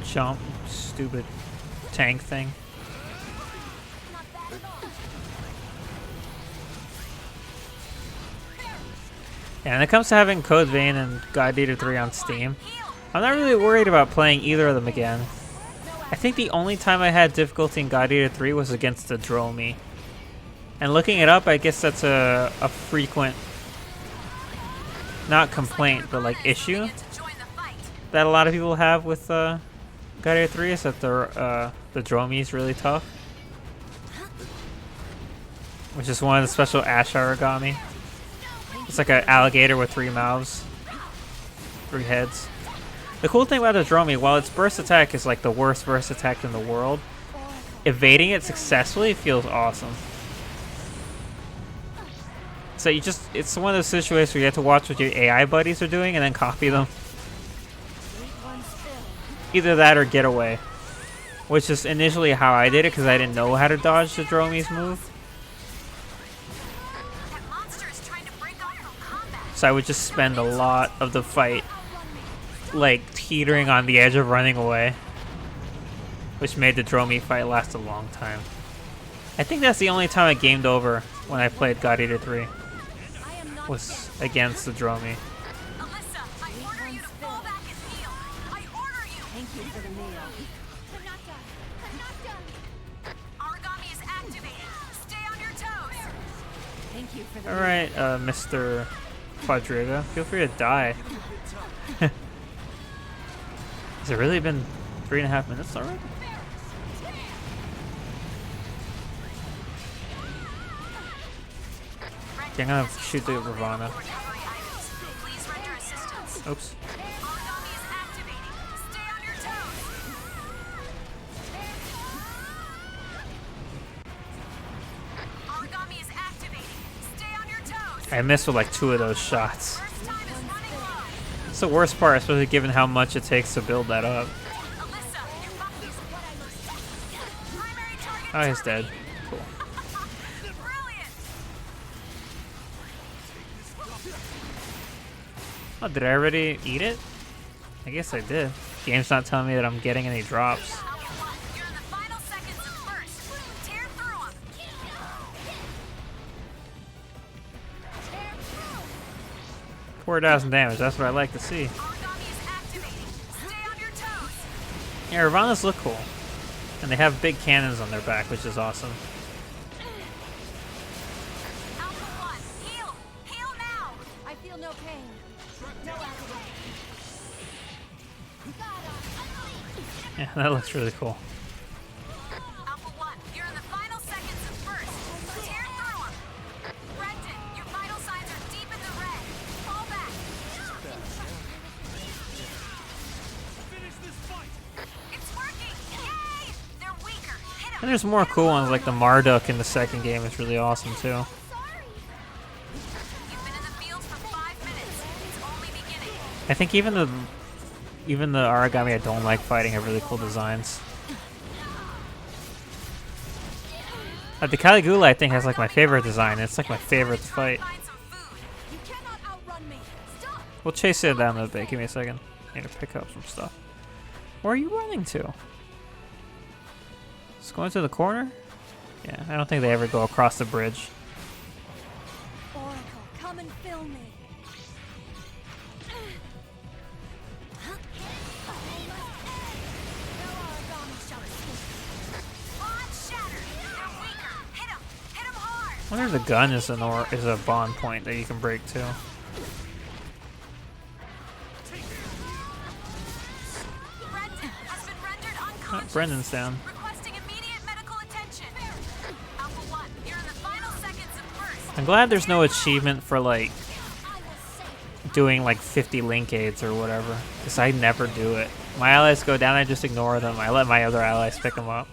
jump, stupid tank thing? Not bad at all. Yeah, when it comes to having Code Vein and God Eater 3 on Steam, I'm not really worried about playing either of them again. I think the only time I had difficulty in God Eater 3 was against the Dromi. And looking it up, I guess that's a frequent, not complaint, but like issue that a lot of people have with God Eater 3, is that the Dromi is really tough. Which is one of the special Ash origami. It's like an alligator with 3 mouths, 3 heads. The cool thing about the Dromi, while its burst attack is like the worst burst attack in the world, evading it successfully feels awesome. So it's one of those situations where you have to watch what your AI buddies are doing and then copy them. Either that or get away. Which is initially how I did it, because I didn't know how to dodge the Dromi's move. So I would just spend a lot of the fight like teetering on the edge of running away, which made the Dromi fight last a long time. I think that's the only time I gamed over when I played God Eater 3, was against the Dromi. Alyssa, I order you to fall back and heal. I order you. Thank you for the meal. I'm not done. I'm not done. Origami is activating. Stay on your toes. Thank you for the Alright, Mr. Quadriga, feel free to die. Has it really been 3.5 minutes already? Okay, I'm gonna shoot the Ravana. Please render assistance. Oops. Origami is activating. Stay on your toes. Origami is activating. Stay on your toes. I missed with like 2 of those shots. First time is running low. It's the worst part, especially given how much it takes to build that up. Alyssa, your buffy's primary target. Oh, he's dead. Cool. Brilliant. Oh, did I already eat it? I guess I did. Game's not telling me that I'm getting any drops. Alpha 1, you're in the final seconds of first. Tear through 'em. 4,000 damage, that's what I like to see. Origami is activating. Stay on your toes. Yeah, Ravana's look cool. And they have big cannons on their back, which is awesome. Alpha 1, heal. Heal now. I feel no pain. No agony. Yeah, that looks really cool. Alpha 1, you're in the final seconds of first. Tear through 'em. Brendan, your vital signs are deep in the red. Fall back. And there's more cool ones, like the Marduk in the second game is really awesome too. You've been in the field for 5 minutes. It's only beginning. I think even the origami I don't like fighting have really cool designs. The Caligula I think has like my favorite design. It's like my favorite to fight. Find some food. You cannot outrun me. Stop. We'll chase it down a bit. Give me a second. I need to pick up some stuff. Where are you running to? Just going to the corner? Yeah, I don't think they ever go across the bridge. Oracle, come and fill me. No origami shall escape. Bond shatter. They're weaker. Hit 'em. Hit 'em hard. I wonder if the gun is is a bond point that you can break too. Brendan has been rendered Oh, unconscious. Brendan's down. Requesting immediate medical attention. Alpha 1, you're in the final seconds of first. I'm glad there's no achievement for like doing like 50 link aids or whatever, because I never do it. My allies go down, I just ignore them. I let my other allies pick them up.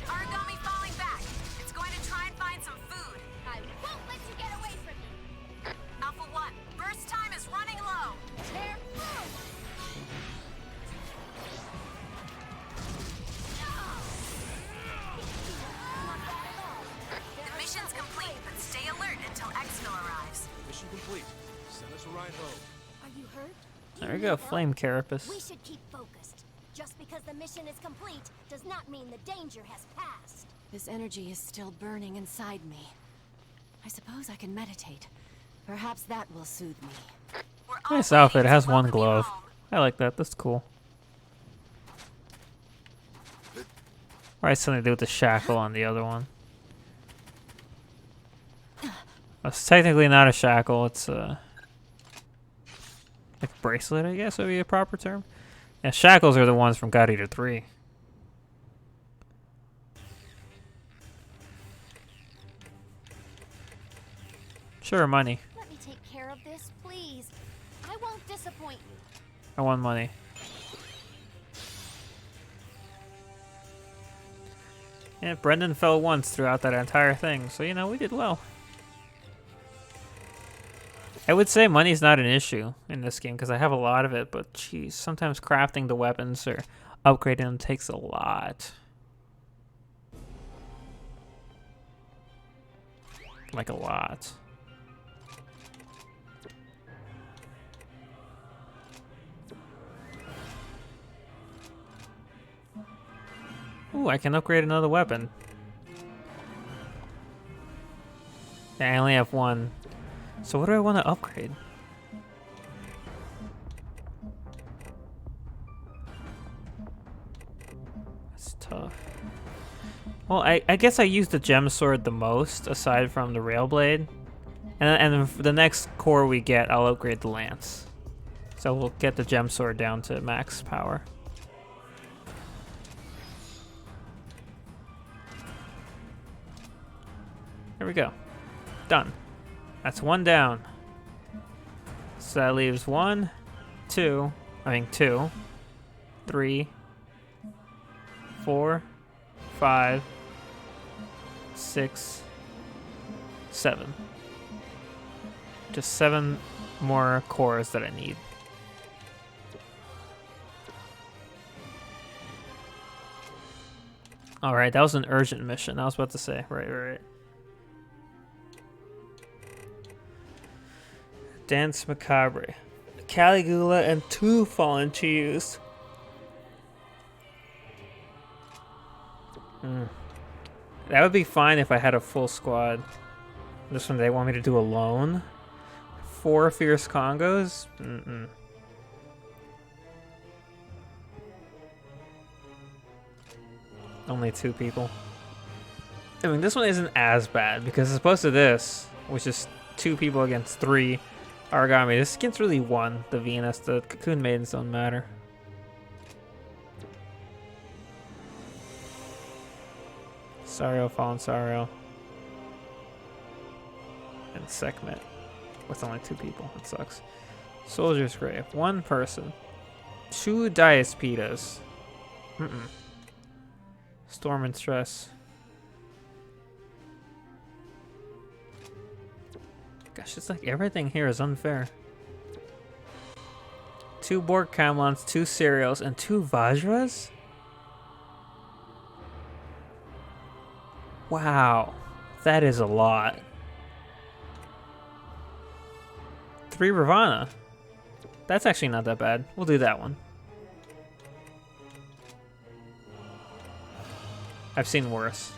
Origami falling back. It's going to try and find some food. I won't let you get away from me. Alpha 1, burst time is running low. Tear through. The mission's complete, but stay alert until exfil arrives. Mission complete. Send us a ride home. Are you hurt? There we go, Flame We Carapace. should keep focused. Just because the mission is complete does not mean the danger has passed. This energy is still burning inside me. I suppose I can meditate. Perhaps that will soothe me. We're Nice all outfit, it ready has to one welcome you glove. home. I like that, that's cool. Or it's something to do with the shackle on the other one. It's technically not a shackle, it's a like bracelet, I guess would be a proper term. Yeah, shackles are the ones from God Eater 3. Sure, money. Let me take care of this, please. I won't disappoint you. I want money. Yeah, Brendan fell once throughout that entire thing, so you know, we did well. I would say money's not an issue in this game because I have a lot of it, but geez, sometimes crafting the weapons or upgrading them takes a lot. Like a lot. Ooh, I can upgrade another weapon. Yeah, I only have one. So what do I want to upgrade? That's tough. Well, I guess I use the gem sword the most, aside from the rail blade. And then for the next core we get, I'll upgrade the lance. So we'll get the gem sword down to max power. There we go. Done. That's one down. So that leaves 1, 2, 3, 4, 5, 6, 7. Just 7 more cores that I need. Alright, that was an urgent mission. I was about to say. Right. Dance Macabre. Caligula and 2 fallen to use. That would be fine if I had a full squad. This one they want me to do alone. 4 fierce Congos? Only 2 people. I mean, this one isn't as bad because as opposed to this, which is 2 people against 3 origami. This against really 1. The Venus, the Cocoon Maidens don't matter. Sario, Fallen Sario. And Sekhmet. With only 2 people. That sucks. Soldier's Grave. 1 person. 2 Diaspitas. Storm and stress. Gosh, it's like everything here is unfair. 2 Borg Camlons, 2 Cereals, and 2 Vajras? Wow, that is a lot. 3 Ravana. That's actually not that bad. We'll do that one. I've seen worse.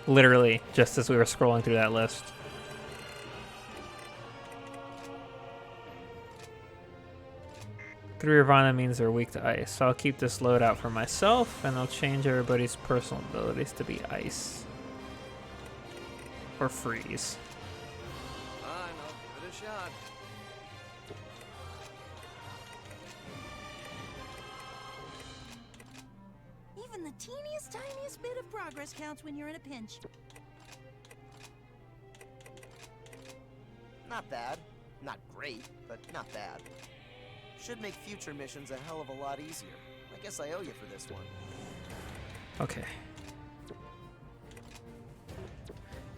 Literally, just as we were scrolling through that list. Three Ravana means they're weak to ice, so I'll keep this loadout for myself, and I'll change everybody's personal abilities to be ice. Or freeze. Fine, I'll give it a shot. Even the teeniest, tiniest bit of progress counts when you're in a pinch. Not bad. Not great, but not bad. Should make future missions a hell of a lot easier. I guess I owe you for this one. Okay.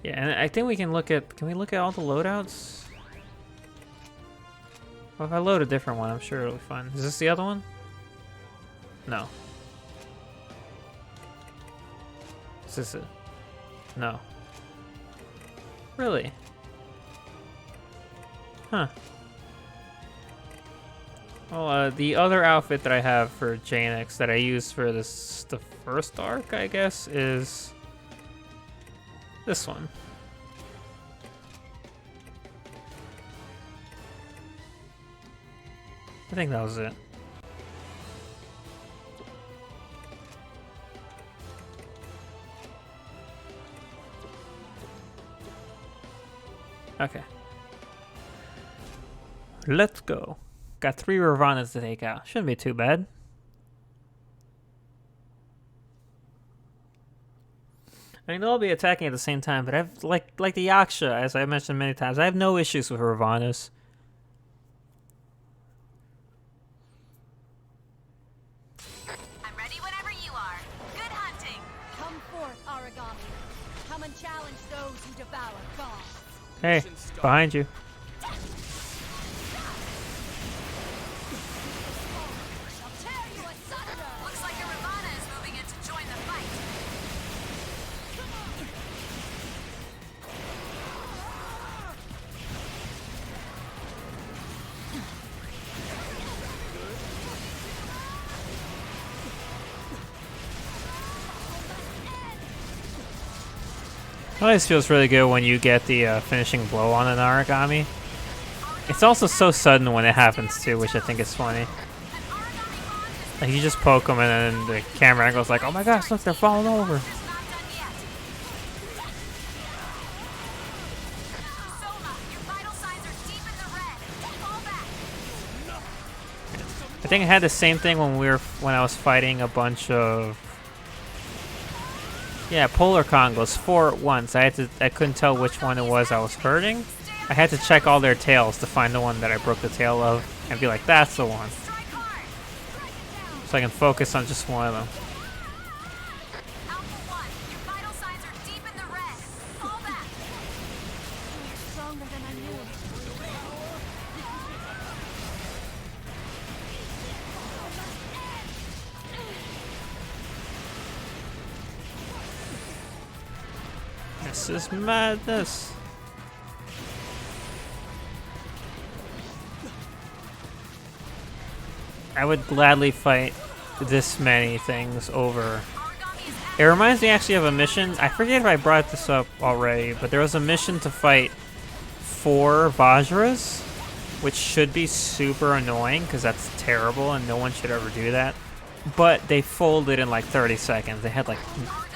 Yeah, and I think we can look at... Can we look at all the loadouts? Well, if I load a different one, I'm sure it'll be fun. Is this the other one? No. Is this it? No. Really? Huh. Well, the other outfit that I have for Janix that I use for this, the first arc, I guess, is this one. I think that was it. Okay. Let's go. Got 3 Ravanas to take out. Shouldn't be too bad. I mean, they'll be attacking at the same time, but I've like the Yaksha, as I mentioned many times, I have no issues with Ravanas. I'm ready whenever you are. Good hunting. Come forth, Origami. Come and challenge those who devour gods. Hey, behind you. I'll tear you asunder. Looks like a Ravana is moving in to join the fight. It always feels really good when you get the finishing blow on an Origami. It's also so sudden when it happens too, which I think is funny. Like you just poke them and then the camera angle's like, oh my gosh, look, they're falling over. Not done yet. Soma, your vital signs are deep in the red. Fall back. I think I had the same thing when I was fighting a bunch of Polar Congos, 4 at once. I couldn't tell which one it was I was hurting. I had to check all their tails to find the one that I broke the tail of and be like, that's the one. Strike hard. So I can focus on just one of them. Alpha 1, your vital signs are deep in the red. Fall back. You're stronger than I knew. This is madness. I would gladly fight this many things over. It reminds me actually of a mission. I forget if I brought this up already, but there was a mission to fight 4 Vajras, which should be super annoying because that's terrible and no one should ever do that. But they folded in like 30 seconds. They had like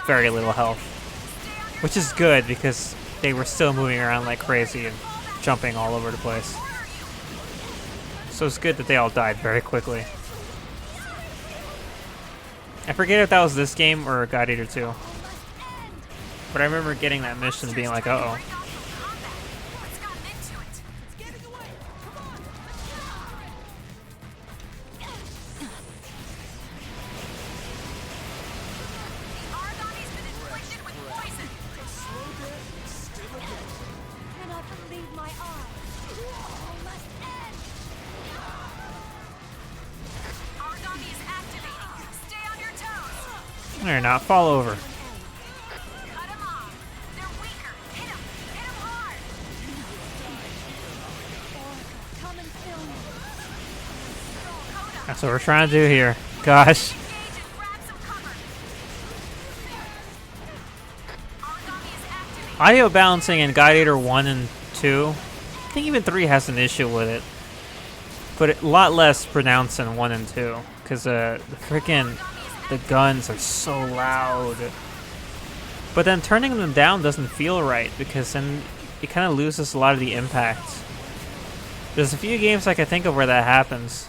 very little health, which is good because they were still moving around like crazy and jumping all over the place. So it's good that they all died very quickly. I forget if that was this game or God Eater 2. But I remember getting that mission being like, uh-oh. Let's gotten into it. It's getting away. Come on. Let's go. Or not, fall over. Cut 'em off. They're weaker. Hit 'em. Hit 'em hard. Come and fill me. That's what we're trying to do here. Gosh. Engage and grab some cover. Origami is activated. Audio balancing in Gladiator 1 and 2. I think even 3 has an issue with it. But a lot less pronounced than 1 and 2. Because the guns are so loud. But then turning them down doesn't feel right. Because then it kind of loses a lot of the impact. There's a few games I can think of where that happens.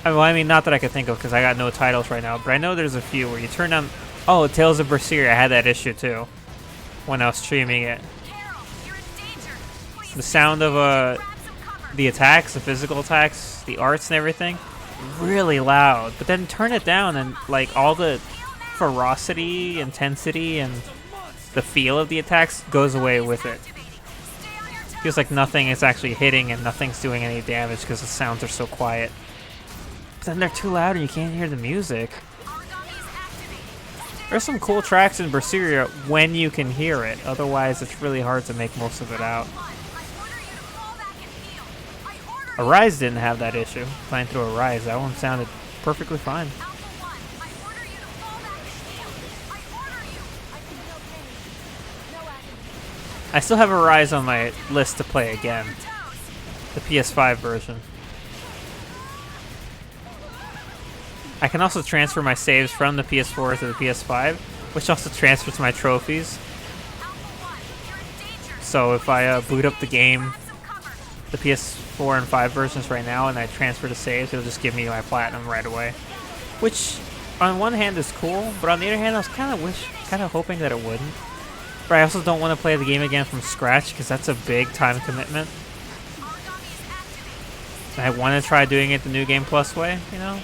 I mean, not that I could think of because I got no titles right now. But I know there's a few where you turn on... Oh, Tales of Berseria, I had that issue too. When I was streaming it. Carol, you're in danger. Please The sound of grab some cover. the attacks, the physical attacks, the arts and everything, really loud. But then turn it down and like all the ferocity, intensity, and the feel of the attacks goes away with it. Activating. Stay on your toes. Feels like nothing is actually hitting and nothing's doing any damage because the sounds are so quiet. But then they're too loud and you can't hear the music. Origami is activating. There's some cool tracks in Berseria when you can hear it. Otherwise, it's really hard to make most of it out. I order you to fall back and heal. I order Arise didn't have that issue. Playing through Arise, that one sounded perfectly fine. Alpha 1. I order you to fall back and heal. I order you. I can feel pain. No agony. I still have Arise on my list to play again. Your toes. The PS5 version. I can also transfer my saves from the PS4 to the PS5, which also transfers my trophies. Alpha 1. You're in danger. So if I boot up the game, Grab some cover. the PS4 and 5 versions right now, and I transfer the saves, it'll just give me my platinum right away. Which, on one hand, is cool, but on the other hand, I was kind of hoping that it wouldn't. But I also don't want to play the game again from scratch because that's a big time commitment. Origami is activated. And I want to try doing it the New Game Plus way, you know.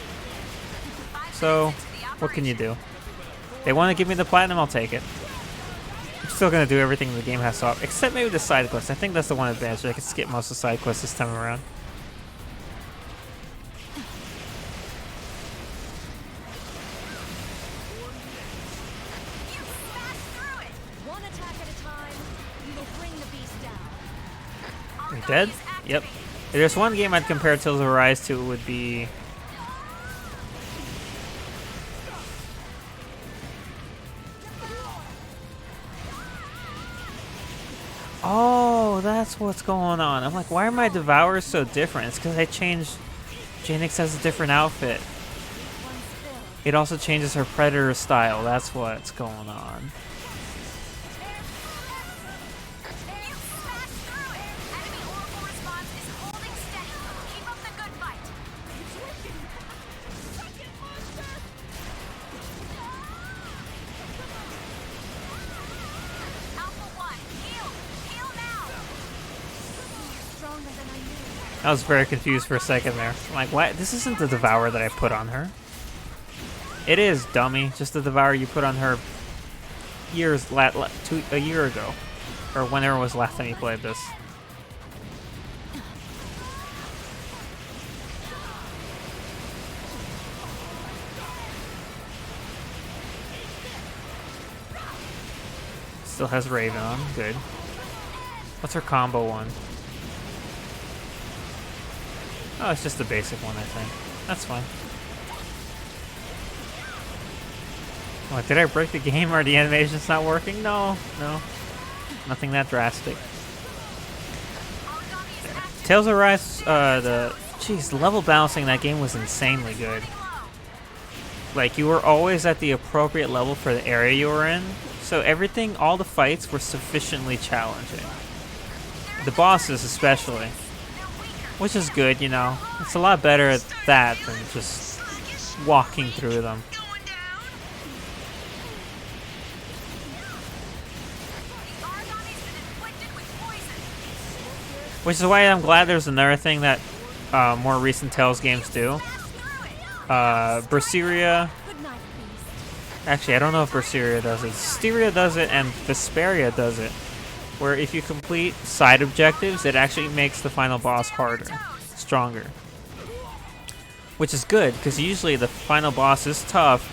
5 So, minutes into the what can you operation. do? They want to give me the platinum, I'll take it. I'm still gonna do everything the game has to offer, except maybe the side quests. I think that's the one advantage. I can skip most of the side quests this time around. You smashed through it. One attack at a time. We will bring the beast down. Are you Origami dead? is Yep. activated. If there's one game I'd compare Tales of Arise to, it would be... Oh, that's what's going on. I'm like, why are my Devourers so different? It's because I changed... Janix has a different outfit. It also changes her Predator style. That's what's going on. You smashed through it. Enemy oracle response is holding steady. Keep up the good fight. Alpha 1, heal. Heal now. Stronger than I knew. I was very confused for a second there. I'm like, what? This isn't the Devourer that I put on her. It is, dummy. Just the Devourer you put on her a year ago. Or whenever was the last time you played this. Still has Raven on. Good. What's her combo one? Oh, it's just the basic one, I think. That's fine. What, did I break the game or the animation's not working? No, no. Nothing that drastic. Origami is activated. Tales of Arise, the level balancing in that game was insanely good. Like, you were always at the appropriate level for the area you were in. So everything, all the fights were sufficiently challenging. The bosses especially. Which is good, you know. It's a lot better at that than just walking through them. Going down. The Origami's been inflicted with poison. Which is why I'm glad there's another thing that more recent Tales games do. Berseria. Good night, beast. Actually, I don't know if Berseria does it. Styria does it, and Vesperia does it. Where if you complete side objectives, it actually makes the final boss harder, stronger. which is good because usually the final boss is tough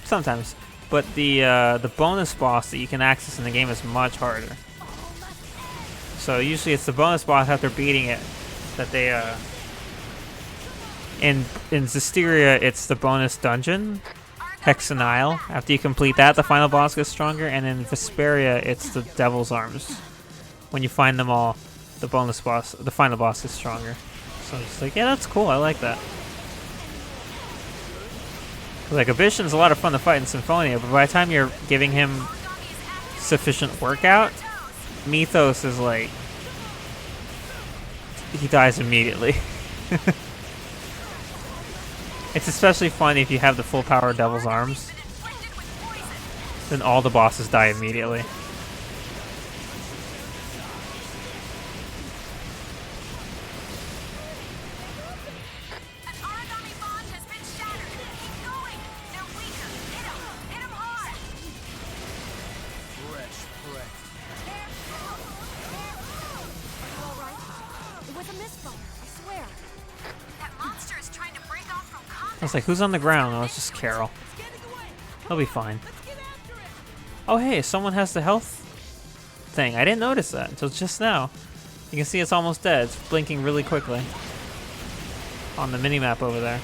sometimes, but the bonus boss that you can access in the game is much harder. So usually it's the bonus boss after beating it that they in Zestiria it's the bonus dungeon, Hexenile. After you complete that, the final boss gets stronger, and in Vesperia it's the Devil's Arms. When you find them all, the bonus boss, the final boss is stronger. So I'm just like, yeah, that's cool. I like that. Like Abyssion's a lot of fun to fight in Symphonia, but by the time you're giving him sufficient workout, Mythos is like, he dies immediately. It's especially fun if you have the full power of Devil's Arms. Then all the bosses die immediately. I was like, who's on the ground? Oh, it's just Carol. He'll be fine. Oh, hey, someone has the health thing. I didn't notice that until just now. You can see it's almost dead. It's blinking really quickly on the minimap over there.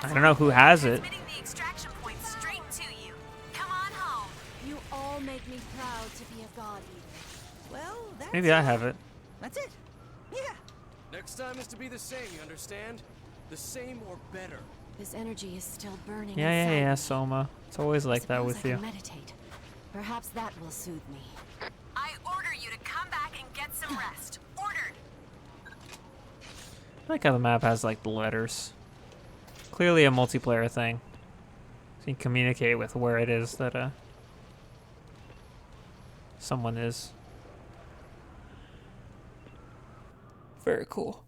I don't know who has it. You all make me proud to be a god eater. Well, that's Maybe I have it. That's it. Yeah. Next time is to be the same, you understand? The same or better. This energy is still burning. Yeah, inside me. Soma. It's always like that Suppose with I you. can meditate. Perhaps that will soothe me. I order you to come back and get some rest. Ordered. I like how the map has like the letters. Clearly a multiplayer thing. So you can communicate with where it is that someone is. Very cool.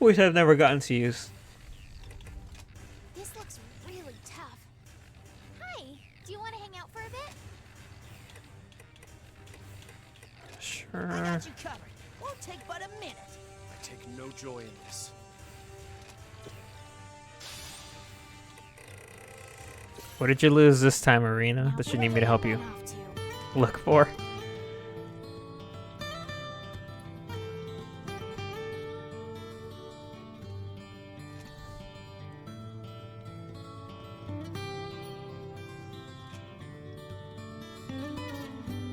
Which I've never gotten to use. This looks really tough. Hi, do you want to hang out for a bit? I Sure. got you covered. Won't take but a minute. I take no joy in this. What did you lose this time, Arena, that you need me to help you look for?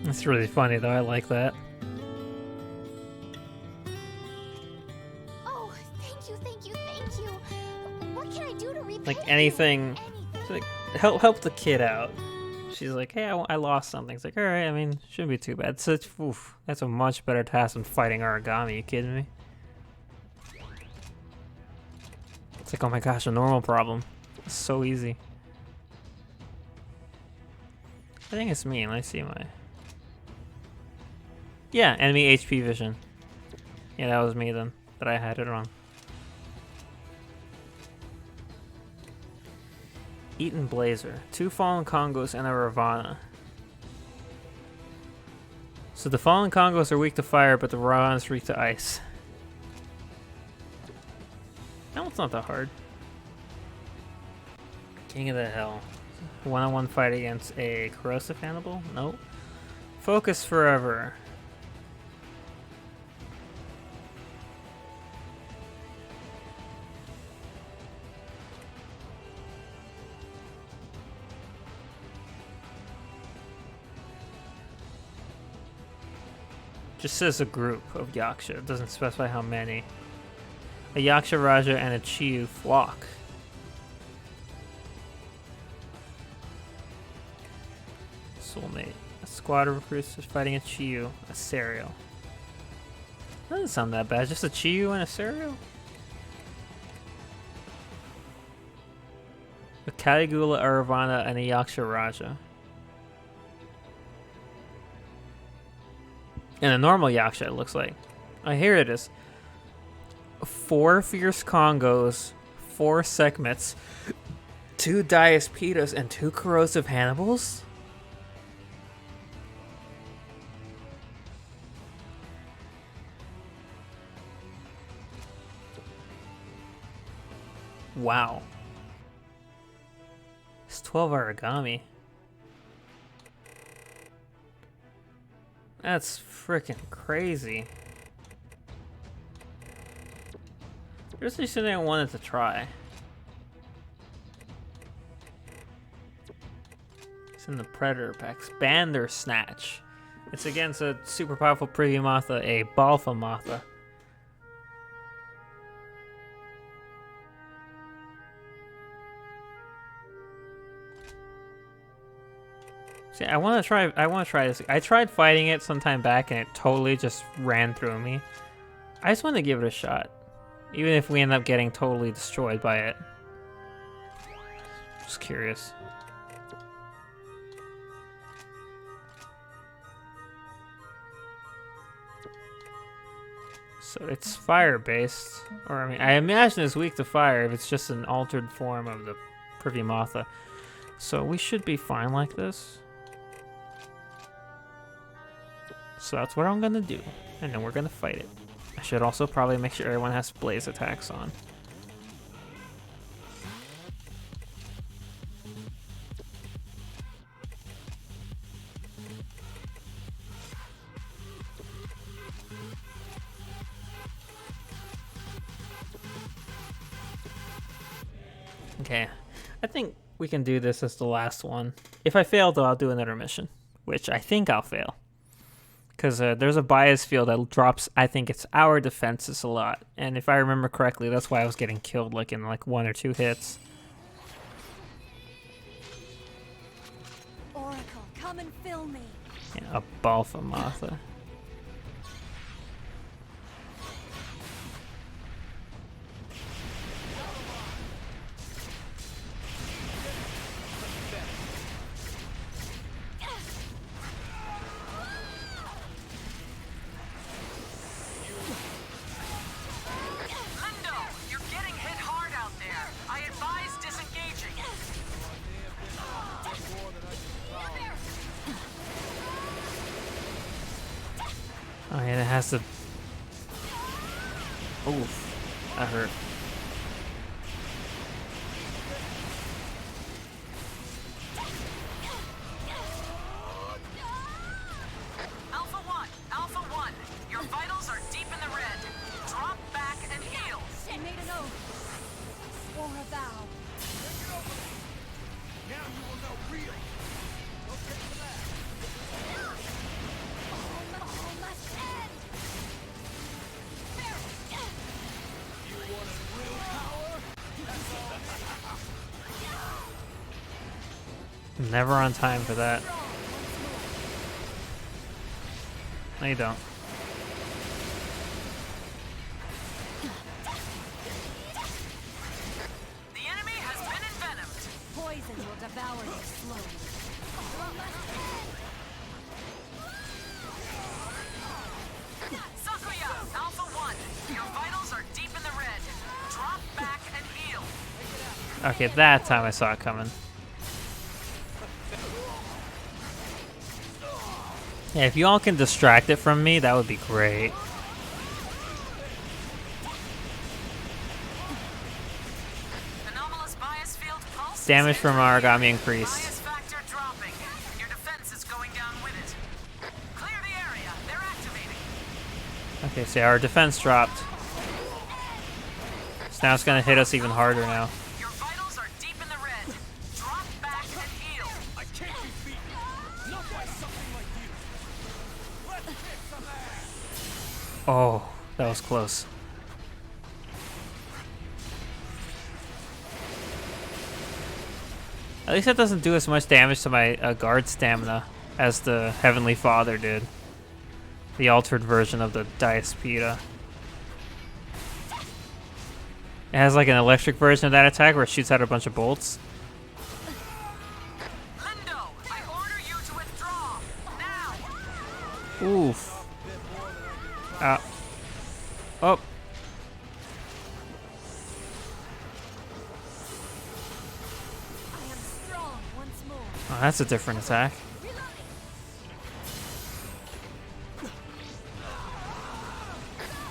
That's really funny though, I like that. Oh, thank you, thank you, thank you. What can I do to repay Like you? anything, like help the kid out. She's like, hey, I lost something. It's like, all right, I mean, shouldn't be too bad. So oof, that's a much better task than fighting origami. You kidding me? It's like, oh my gosh, a normal problem. It's so easy. I think it's me. Let me see my. Yeah, enemy HP vision. Yeah, that was me then. But I had it wrong. Eaten Blazer. 2 Fallen Congos and a Ravana. So the Fallen Congos are weak to fire, but the Ravanas are weak to ice. That one's not that hard. King of the Hell. One-on-one fight against a corrosive Hannibal? Nope. Focus forever. Just says a group of Yaksha. It doesn't specify how many. A Yaksha Raja and a Chiyu flock. Soulmate. A squad of recruits is fighting a Chiyu, a Serial. Doesn't sound that bad. Just a Chiyu and a Serial? A Caligula, a Ravana, and a Yaksha Raja. And a normal Yaksha, it looks like. Oh, here it is. 4 Fierce Congos, 4 Sekhmets, 2 Diaspitas, and 2 Corrosive Hannibals? Wow. It's 12 origami. That's freaking crazy. There's just something I wanted to try. It's in the Predator packs. Bandersnatch. It's against a super powerful Privi Matha, a Balfa Matha. See, I want to try this. I tried fighting it sometime back and it totally just ran through me. I just want to give it a shot. Even if we end up getting totally destroyed by it. Just curious. So it's fire-based. Or, I mean, I imagine it's weak to fire if it's just an altered form of the Privi Matha. So we should be fine like this. So that's what I'm gonna do. And then we're gonna fight it. I should also probably make sure everyone has blaze attacks on. Okay, I think we can do this as the last one. If I fail, though, I'll do another mission, which I think I'll fail. Because there's a bias field that drops, I think it's our defenses a lot. And if I remember correctly, that's why I was getting killed like in like 1 or 2 hits. Oracle, come and fill me. Yeah, a Balfa Matha. Oh, and it has to... Oof. That hurt. Alpha 1, your vitals are deep in the red. Drop back and heal. She made an oath. Swore a vow. Now you will know real. Okay for that. All must end. You wanted real power? Never on time for that. No, you don't. The enemy has been envenomed. Poison will devour you slowly. All must end. Sakuya, Alpha 1, your vitals are deep in the red. Drop back and heal. Okay, that time I saw it coming. Yeah, if you all can distract it from me, that would be great. Anomalous bias field pulse. Damage from origami increased. Bias factor dropping. Your defense is going down with it. Clear the area. They're activating. Okay, so our defense dropped. So now it's gonna hit us even harder now. Your vitals are deep in the red. Drop back and heal. I can't be beaten. Not by something like you. Let's kick some ass. Oh, that was close. At least that doesn't do as much damage to my guard stamina as the Heavenly Father did. The altered version of the Diaspida. It has like an electric version of that attack where it shoots out a bunch of bolts. Lindo, I order you to withdraw. Now. Oof. Oh. I am strong once more. Oh, that's a different attack.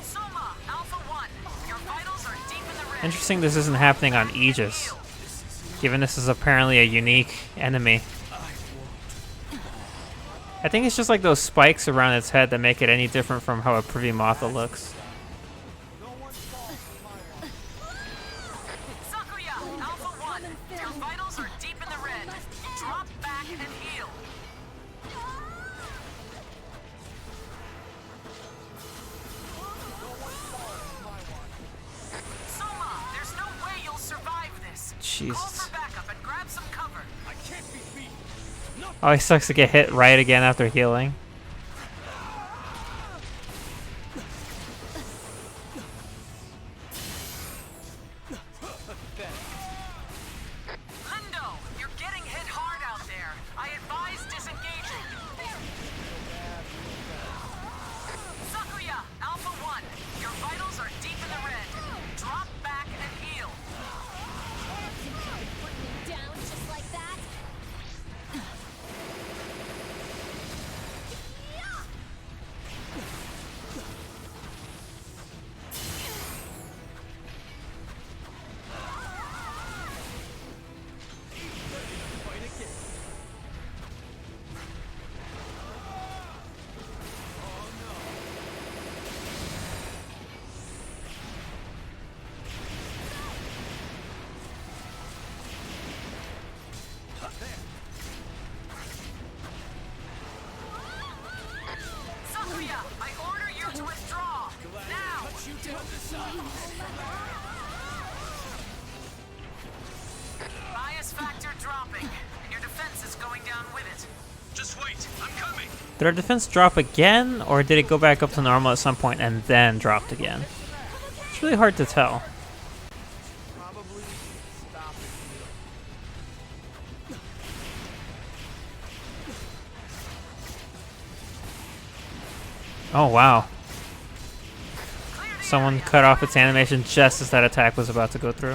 Soma, Alpha 1, your vitals are deep in the red. Interesting this isn't happening on Aegis, given this is apparently a unique enemy. I think it's just like those spikes around its head that make it any different from how a Privi Matha looks. Sakuya, Alpha 1, your vitals are deep in the red. Drop back and heal. Soma, there's no way you'll survive this. Call Jesus. for backup and grab some cover. I can't be beat. Oh, he sucks to get hit right again after healing. Lindo, you're getting hit hard out there. I advise disengaging. Sakuya, Alpha 1, your vitals are deep in the red. Drop back and heal. Putting me down just like that? Sakuya, I order you to withdraw. Now. Bias factor dropping, and your defense is going down with it. Just wait. I'm coming. Did our defense drop again, or did it go back up to normal at some point and then dropped again? It's really hard to tell. Probably stop it. Oh, wow. Clear the Someone area. cut off its animation just as that attack was about to go through.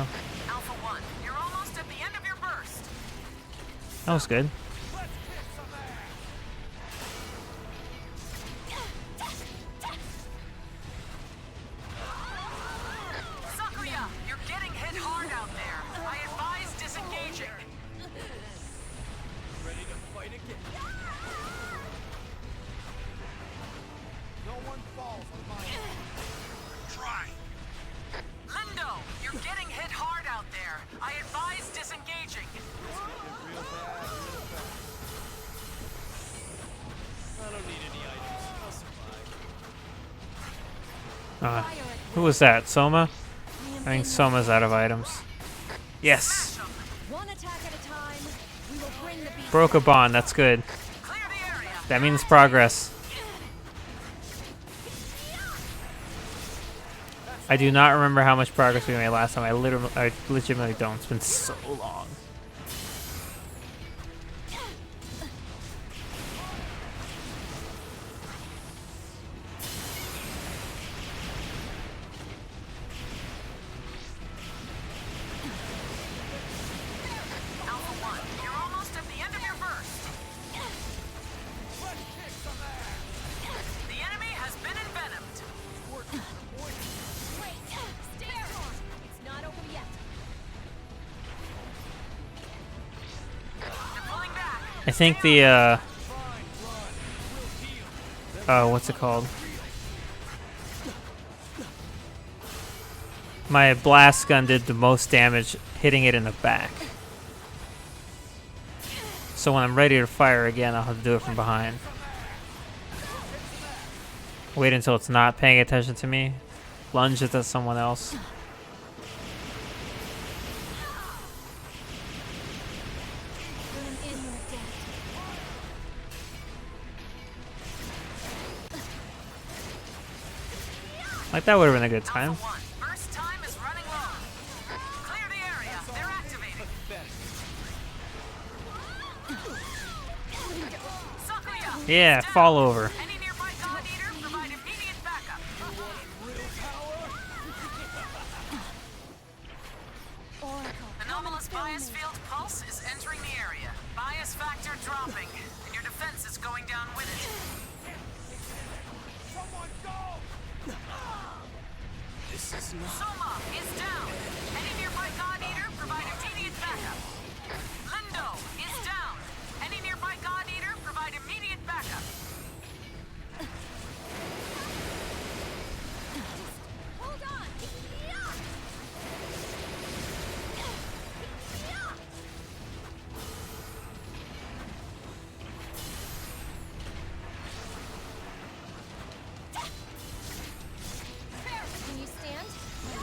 Alpha 1, you're almost at the end of your burst. That was good. Sakuya, you're getting hit hard out there. I advise disengaging. Ready to fight again. No one falls on my Try. Lindo, you're getting hit hard out there. I advise disengaging. Real bad, real fast. I don't need any items. I'll survive. Who was that? Soma? I think Soma's out of items. Yes! One attack at a time. We will bring the beast. Broke a bond, that's good. Clear the area. That means progress. I do not remember how much progress we made last time. I legitimately don't. It's been so long. Alpha 1, you're almost at the end of your burst. The enemy has been envenomed. Wait, stay there. It's not over yet. They're pulling back. I think the, what's it called? My blast gun did the most damage hitting it in the back. So when I'm ready to fire again, I'll have to do it from behind. Wait until it's not paying attention to me. Lunge it at someone else. Burn in your death. Like that would have been a good time. Alpha 1, burst time is running low. Clear the area. They're activating. Sakuya, Yeah, down. fall over. Any nearby God Eater, provide immediate backup. Oracle. Anomalous bias field pulse is entering the area. Bias factor dropping, and your defense is going down with it. Someone go! This is not... Soma is down. Any nearby God Eater, provide immediate backup. Lindo is down. Any nearby God Eater, provide immediate backup. Hold on! Yeah! Can you stand? I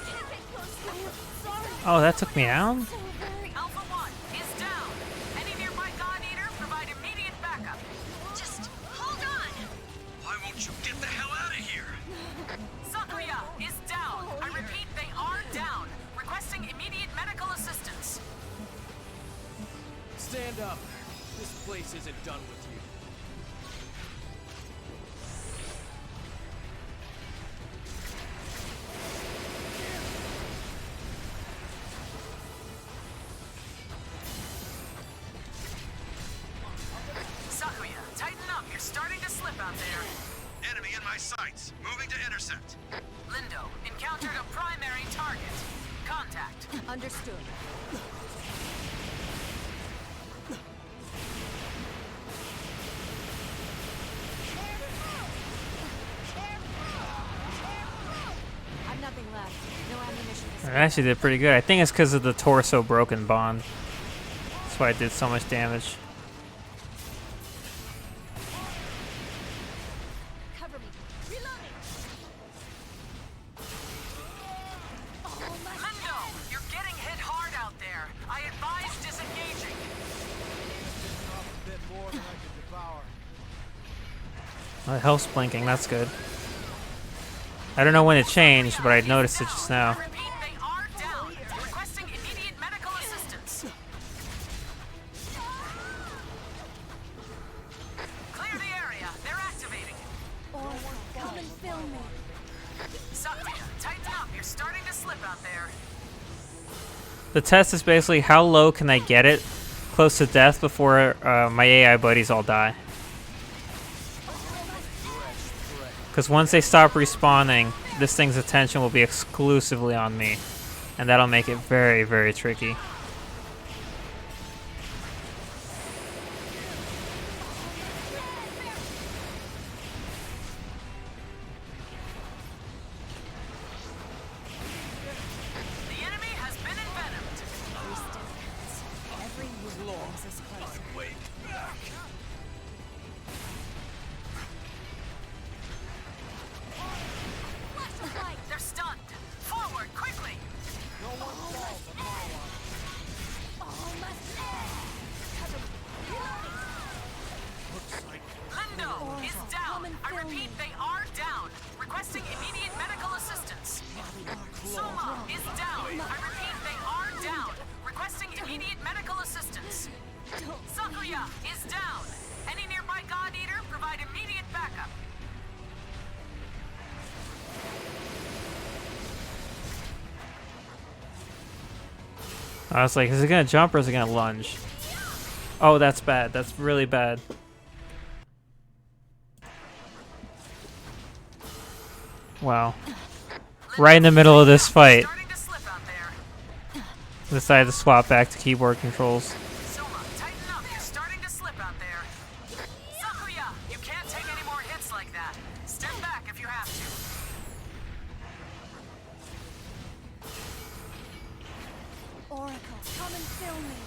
can't get close to you. Sorry. Oh, that took me out? So very... Alpha 1 is down. Any nearby God Eater, provide immediate backup. Just hold on. Why won't you get the hell out of here? Sakuya is down. I repeat, they are down. Requesting immediate medical assistance. Stand up. This place isn't done with you. Sakuya, tighten up. You're starting to slip out there. Enemy in my sights. Moving to intercept. Lindo encountered a primary target. Contact. Understood. I've nothing left. No ammunition to I spare. actually did pretty good. I think it's because of the torso broken bond. That's why I did so much damage. Cover me. Reloading. Lindo, you're getting hit hard out there. I advise disengaging. A bit more than I can devour. Oh, health's blinking. That's good. I don't know when it changed, but I noticed it just now. I repeat, they are down. Requesting immediate medical assistance. Clear the area. They're activating. Come and fill me. Sakuya, tighten up. You're starting to slip out there. The test is basically how low can I get it close to death before my AI buddies all die. Because once they stop respawning, this thing's attention will be exclusively on me. And that'll make it very, very tricky. The enemy has been envenomed. Every move brings us closer. Flash of light. They're stunned. Forward, quickly. Almost there. Cover me. Reloading. Lindo is down. I repeat, they are down. Requesting immediate medical assistance. Soma is down. I repeat, they are down. Requesting immediate medical assistance. Sakuya is down. Any nearby God Eater, provide immediate backup. I was like, is it gonna jump or is it gonna lunge? Oh, that's bad. That's really bad. Wow. Right in the middle of this fight, Starting to slip out there. decided to swap back to keyboard controls. Soma, tighten up. You're starting to slip out there. Sakuya, you can't take any more hits like that. Step back if you have to. Oracle, come and fill me.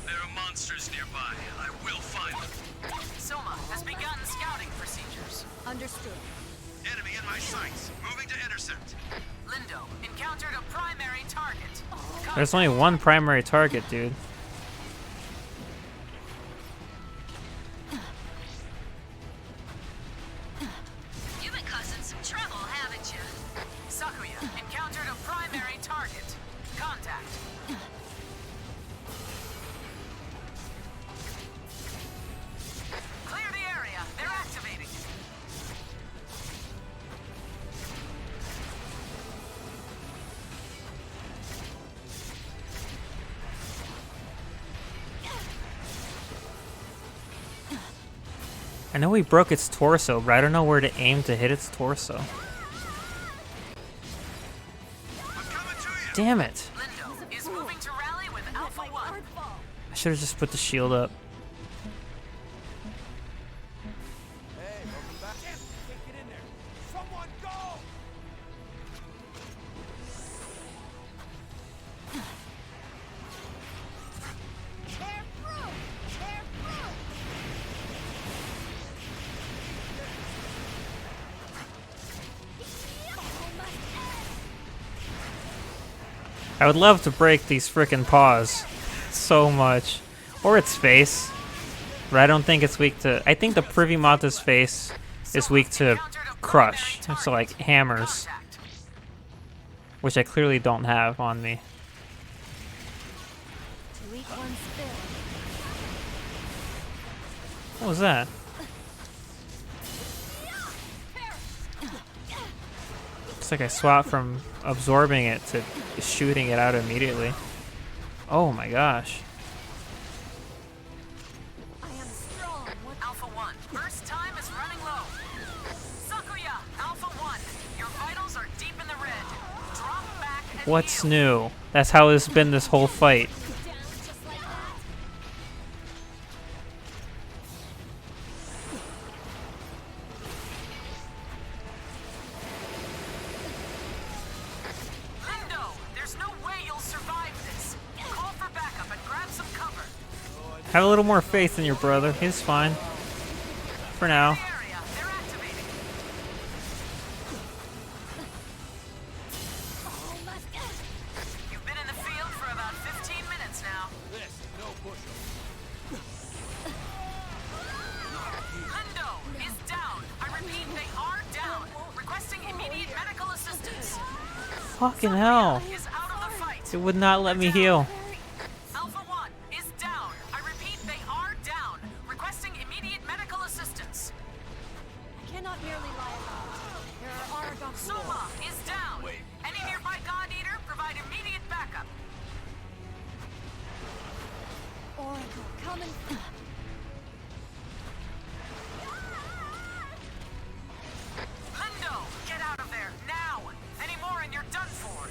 There are monsters nearby. I will find them. Soma has begun scouting procedures. Understood. Enemy in my sights. Moving to intercept. Lindo encountered a primary target. There's only one primary target, dude. You've been causing some trouble, haven't you? Sakuya encountered a primary target. Contact. Clear the area. They're activating. I know we broke its torso, but I don't know where to aim to hit its torso. Damn it! Lindo is moving to rally with Alpha 1. I should have just put the shield up. Hey, welcome back. Damn, can't get in there. Someone go! Tear through! Tear through! I would love to break these frickin' paws so much. Or its face. But I don't think it's weak to... I think the Privi Matha's face is weak to crush. So like hammers. Which I clearly don't have on me. To each one's fill. What was that? Looks like I swapped from absorbing it to shooting it out immediately. Oh my gosh. I am strong. What Alpha 1, first time is running low. Sakuya, Alpha 1, your vitals are deep in the red. Drop back and What's heal. new? That's how it's been this whole fight. Down just like that. Lindo, there's no way you'll survive this. Call for backup and grab some cover. Have a little more faith in your brother. He's fine. For now. The area, they're activating. You've been in the field for about 15 minutes now. This is no bushel. Lindo is down. I repeat, they are down. Requesting immediate medical assistance. Fucking hell. Is out of the fight. It would not let me heal. Alpha 1 is down. I repeat, they are down. Requesting immediate medical assistance. I cannot merely lie about. There are Aragon Soma is down. Any nearby God Eater, provide immediate backup. Oracle, come and Lindo, get out of there now. Any more and you're done for.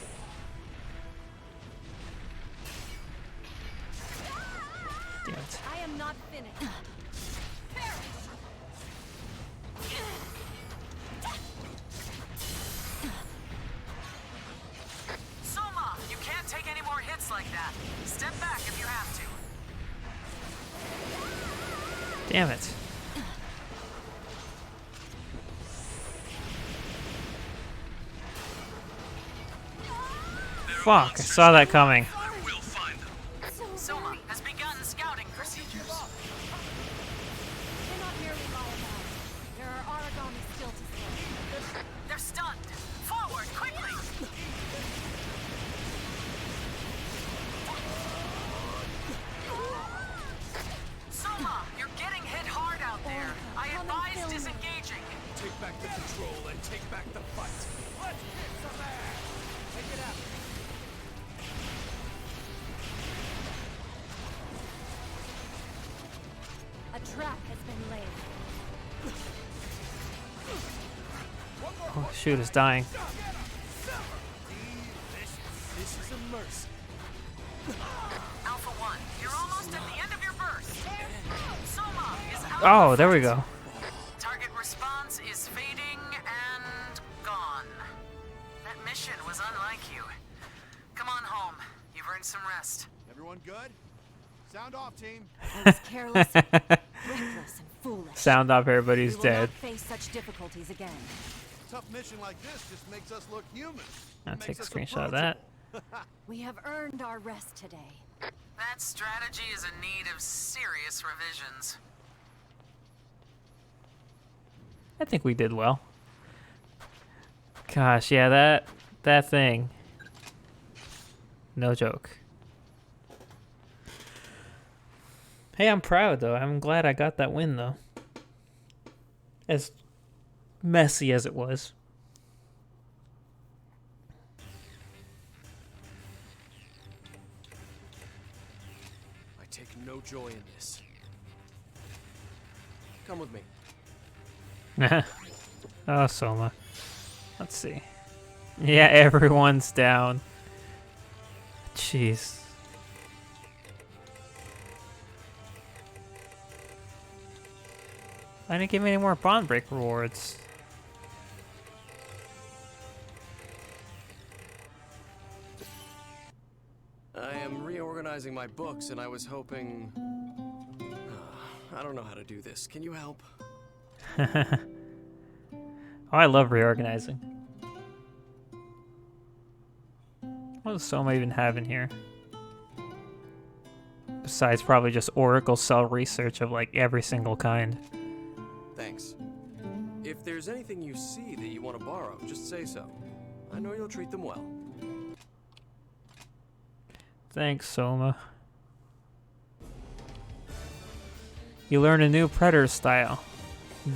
Damn it. I am not finished. Soma, you can't take any more hits like that. Step back if you have to. Damn it. Fuck, I saw that coming. Soma has begun scouting procedures. Cannot merely lie about. There are Aragon still to slay. They're stunned. Forward, quickly. Soma, you're getting hit hard out there. I advise disengaging. Take back the control and take back the fight. Let's kick some ass. Take it out. A trap has been laid. Oh shoot, it's dying. This is a mercy. Alpha 1, you're almost at the end of your burst. Soma is out. Oh, there we go. Target response is fading and gone. That mission was unlike you. Come on home. You've earned some rest. Everyone good? Sound off, team. I was careless, reckless, and foolish. Sound off, everybody's we will dead. not face such difficulties again. Tough mission like this just makes us look human. I'll Makes take a us screenshot of that. We have earned our rest today. That strategy is in need of serious revisions. I think we did well. Gosh, yeah, that thing. No joke. Hey, I'm proud though. I'm glad I got that win though. As messy as it was. I take no joy in this. Come with me. Oh, Soma. Let's see. Yeah, everyone's down. Jeez. I didn't give me any more bond break rewards. I am reorganizing my books, and I was hoping... I don't know how to do this. Can you help? Oh, I love reorganizing. What does Soma even have in here? Besides probably just Oracle cell research of like every single kind. Thanks. If there's anything you see that you want to borrow, just say so. I know you'll treat them well. Thanks, Soma. You learn a new Predator style,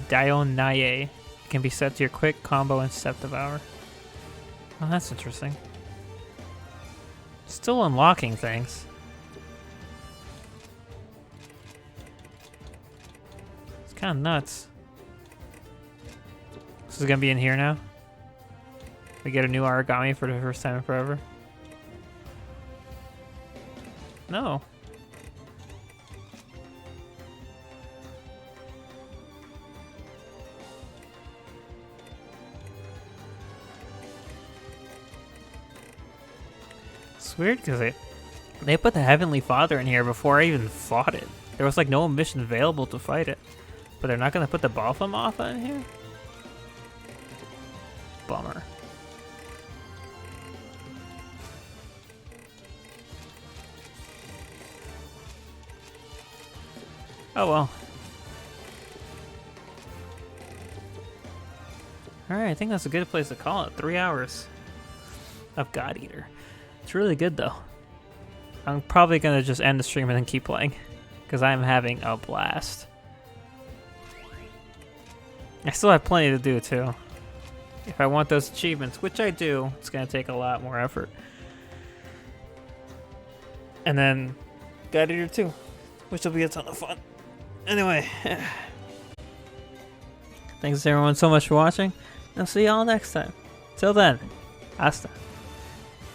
Dionaye. It can be set to your quick combo and step devour. Oh, that's interesting. Still unlocking things. It's kind of nuts. This is gonna be in here now. We get a new origami for the first time in forever. No. It's weird because they put the Heavenly Father in here before I even fought it. There was like no mission available to fight it. But they're not going to put the Balfa Matha in here? Bummer. Oh well. Alright, I think that's a good place to call it. 3 hours of God Eater. It's really good though. I'm probably going to just end the stream and then keep playing. Because I'm having a blast. I still have plenty to do too. If I want those achievements, which I do, it's going to take a lot more effort. And then God Eater 2, which will be a ton of fun. Anyway, thanks everyone so much for watching. I'll see y'all next time. Till then, hasta.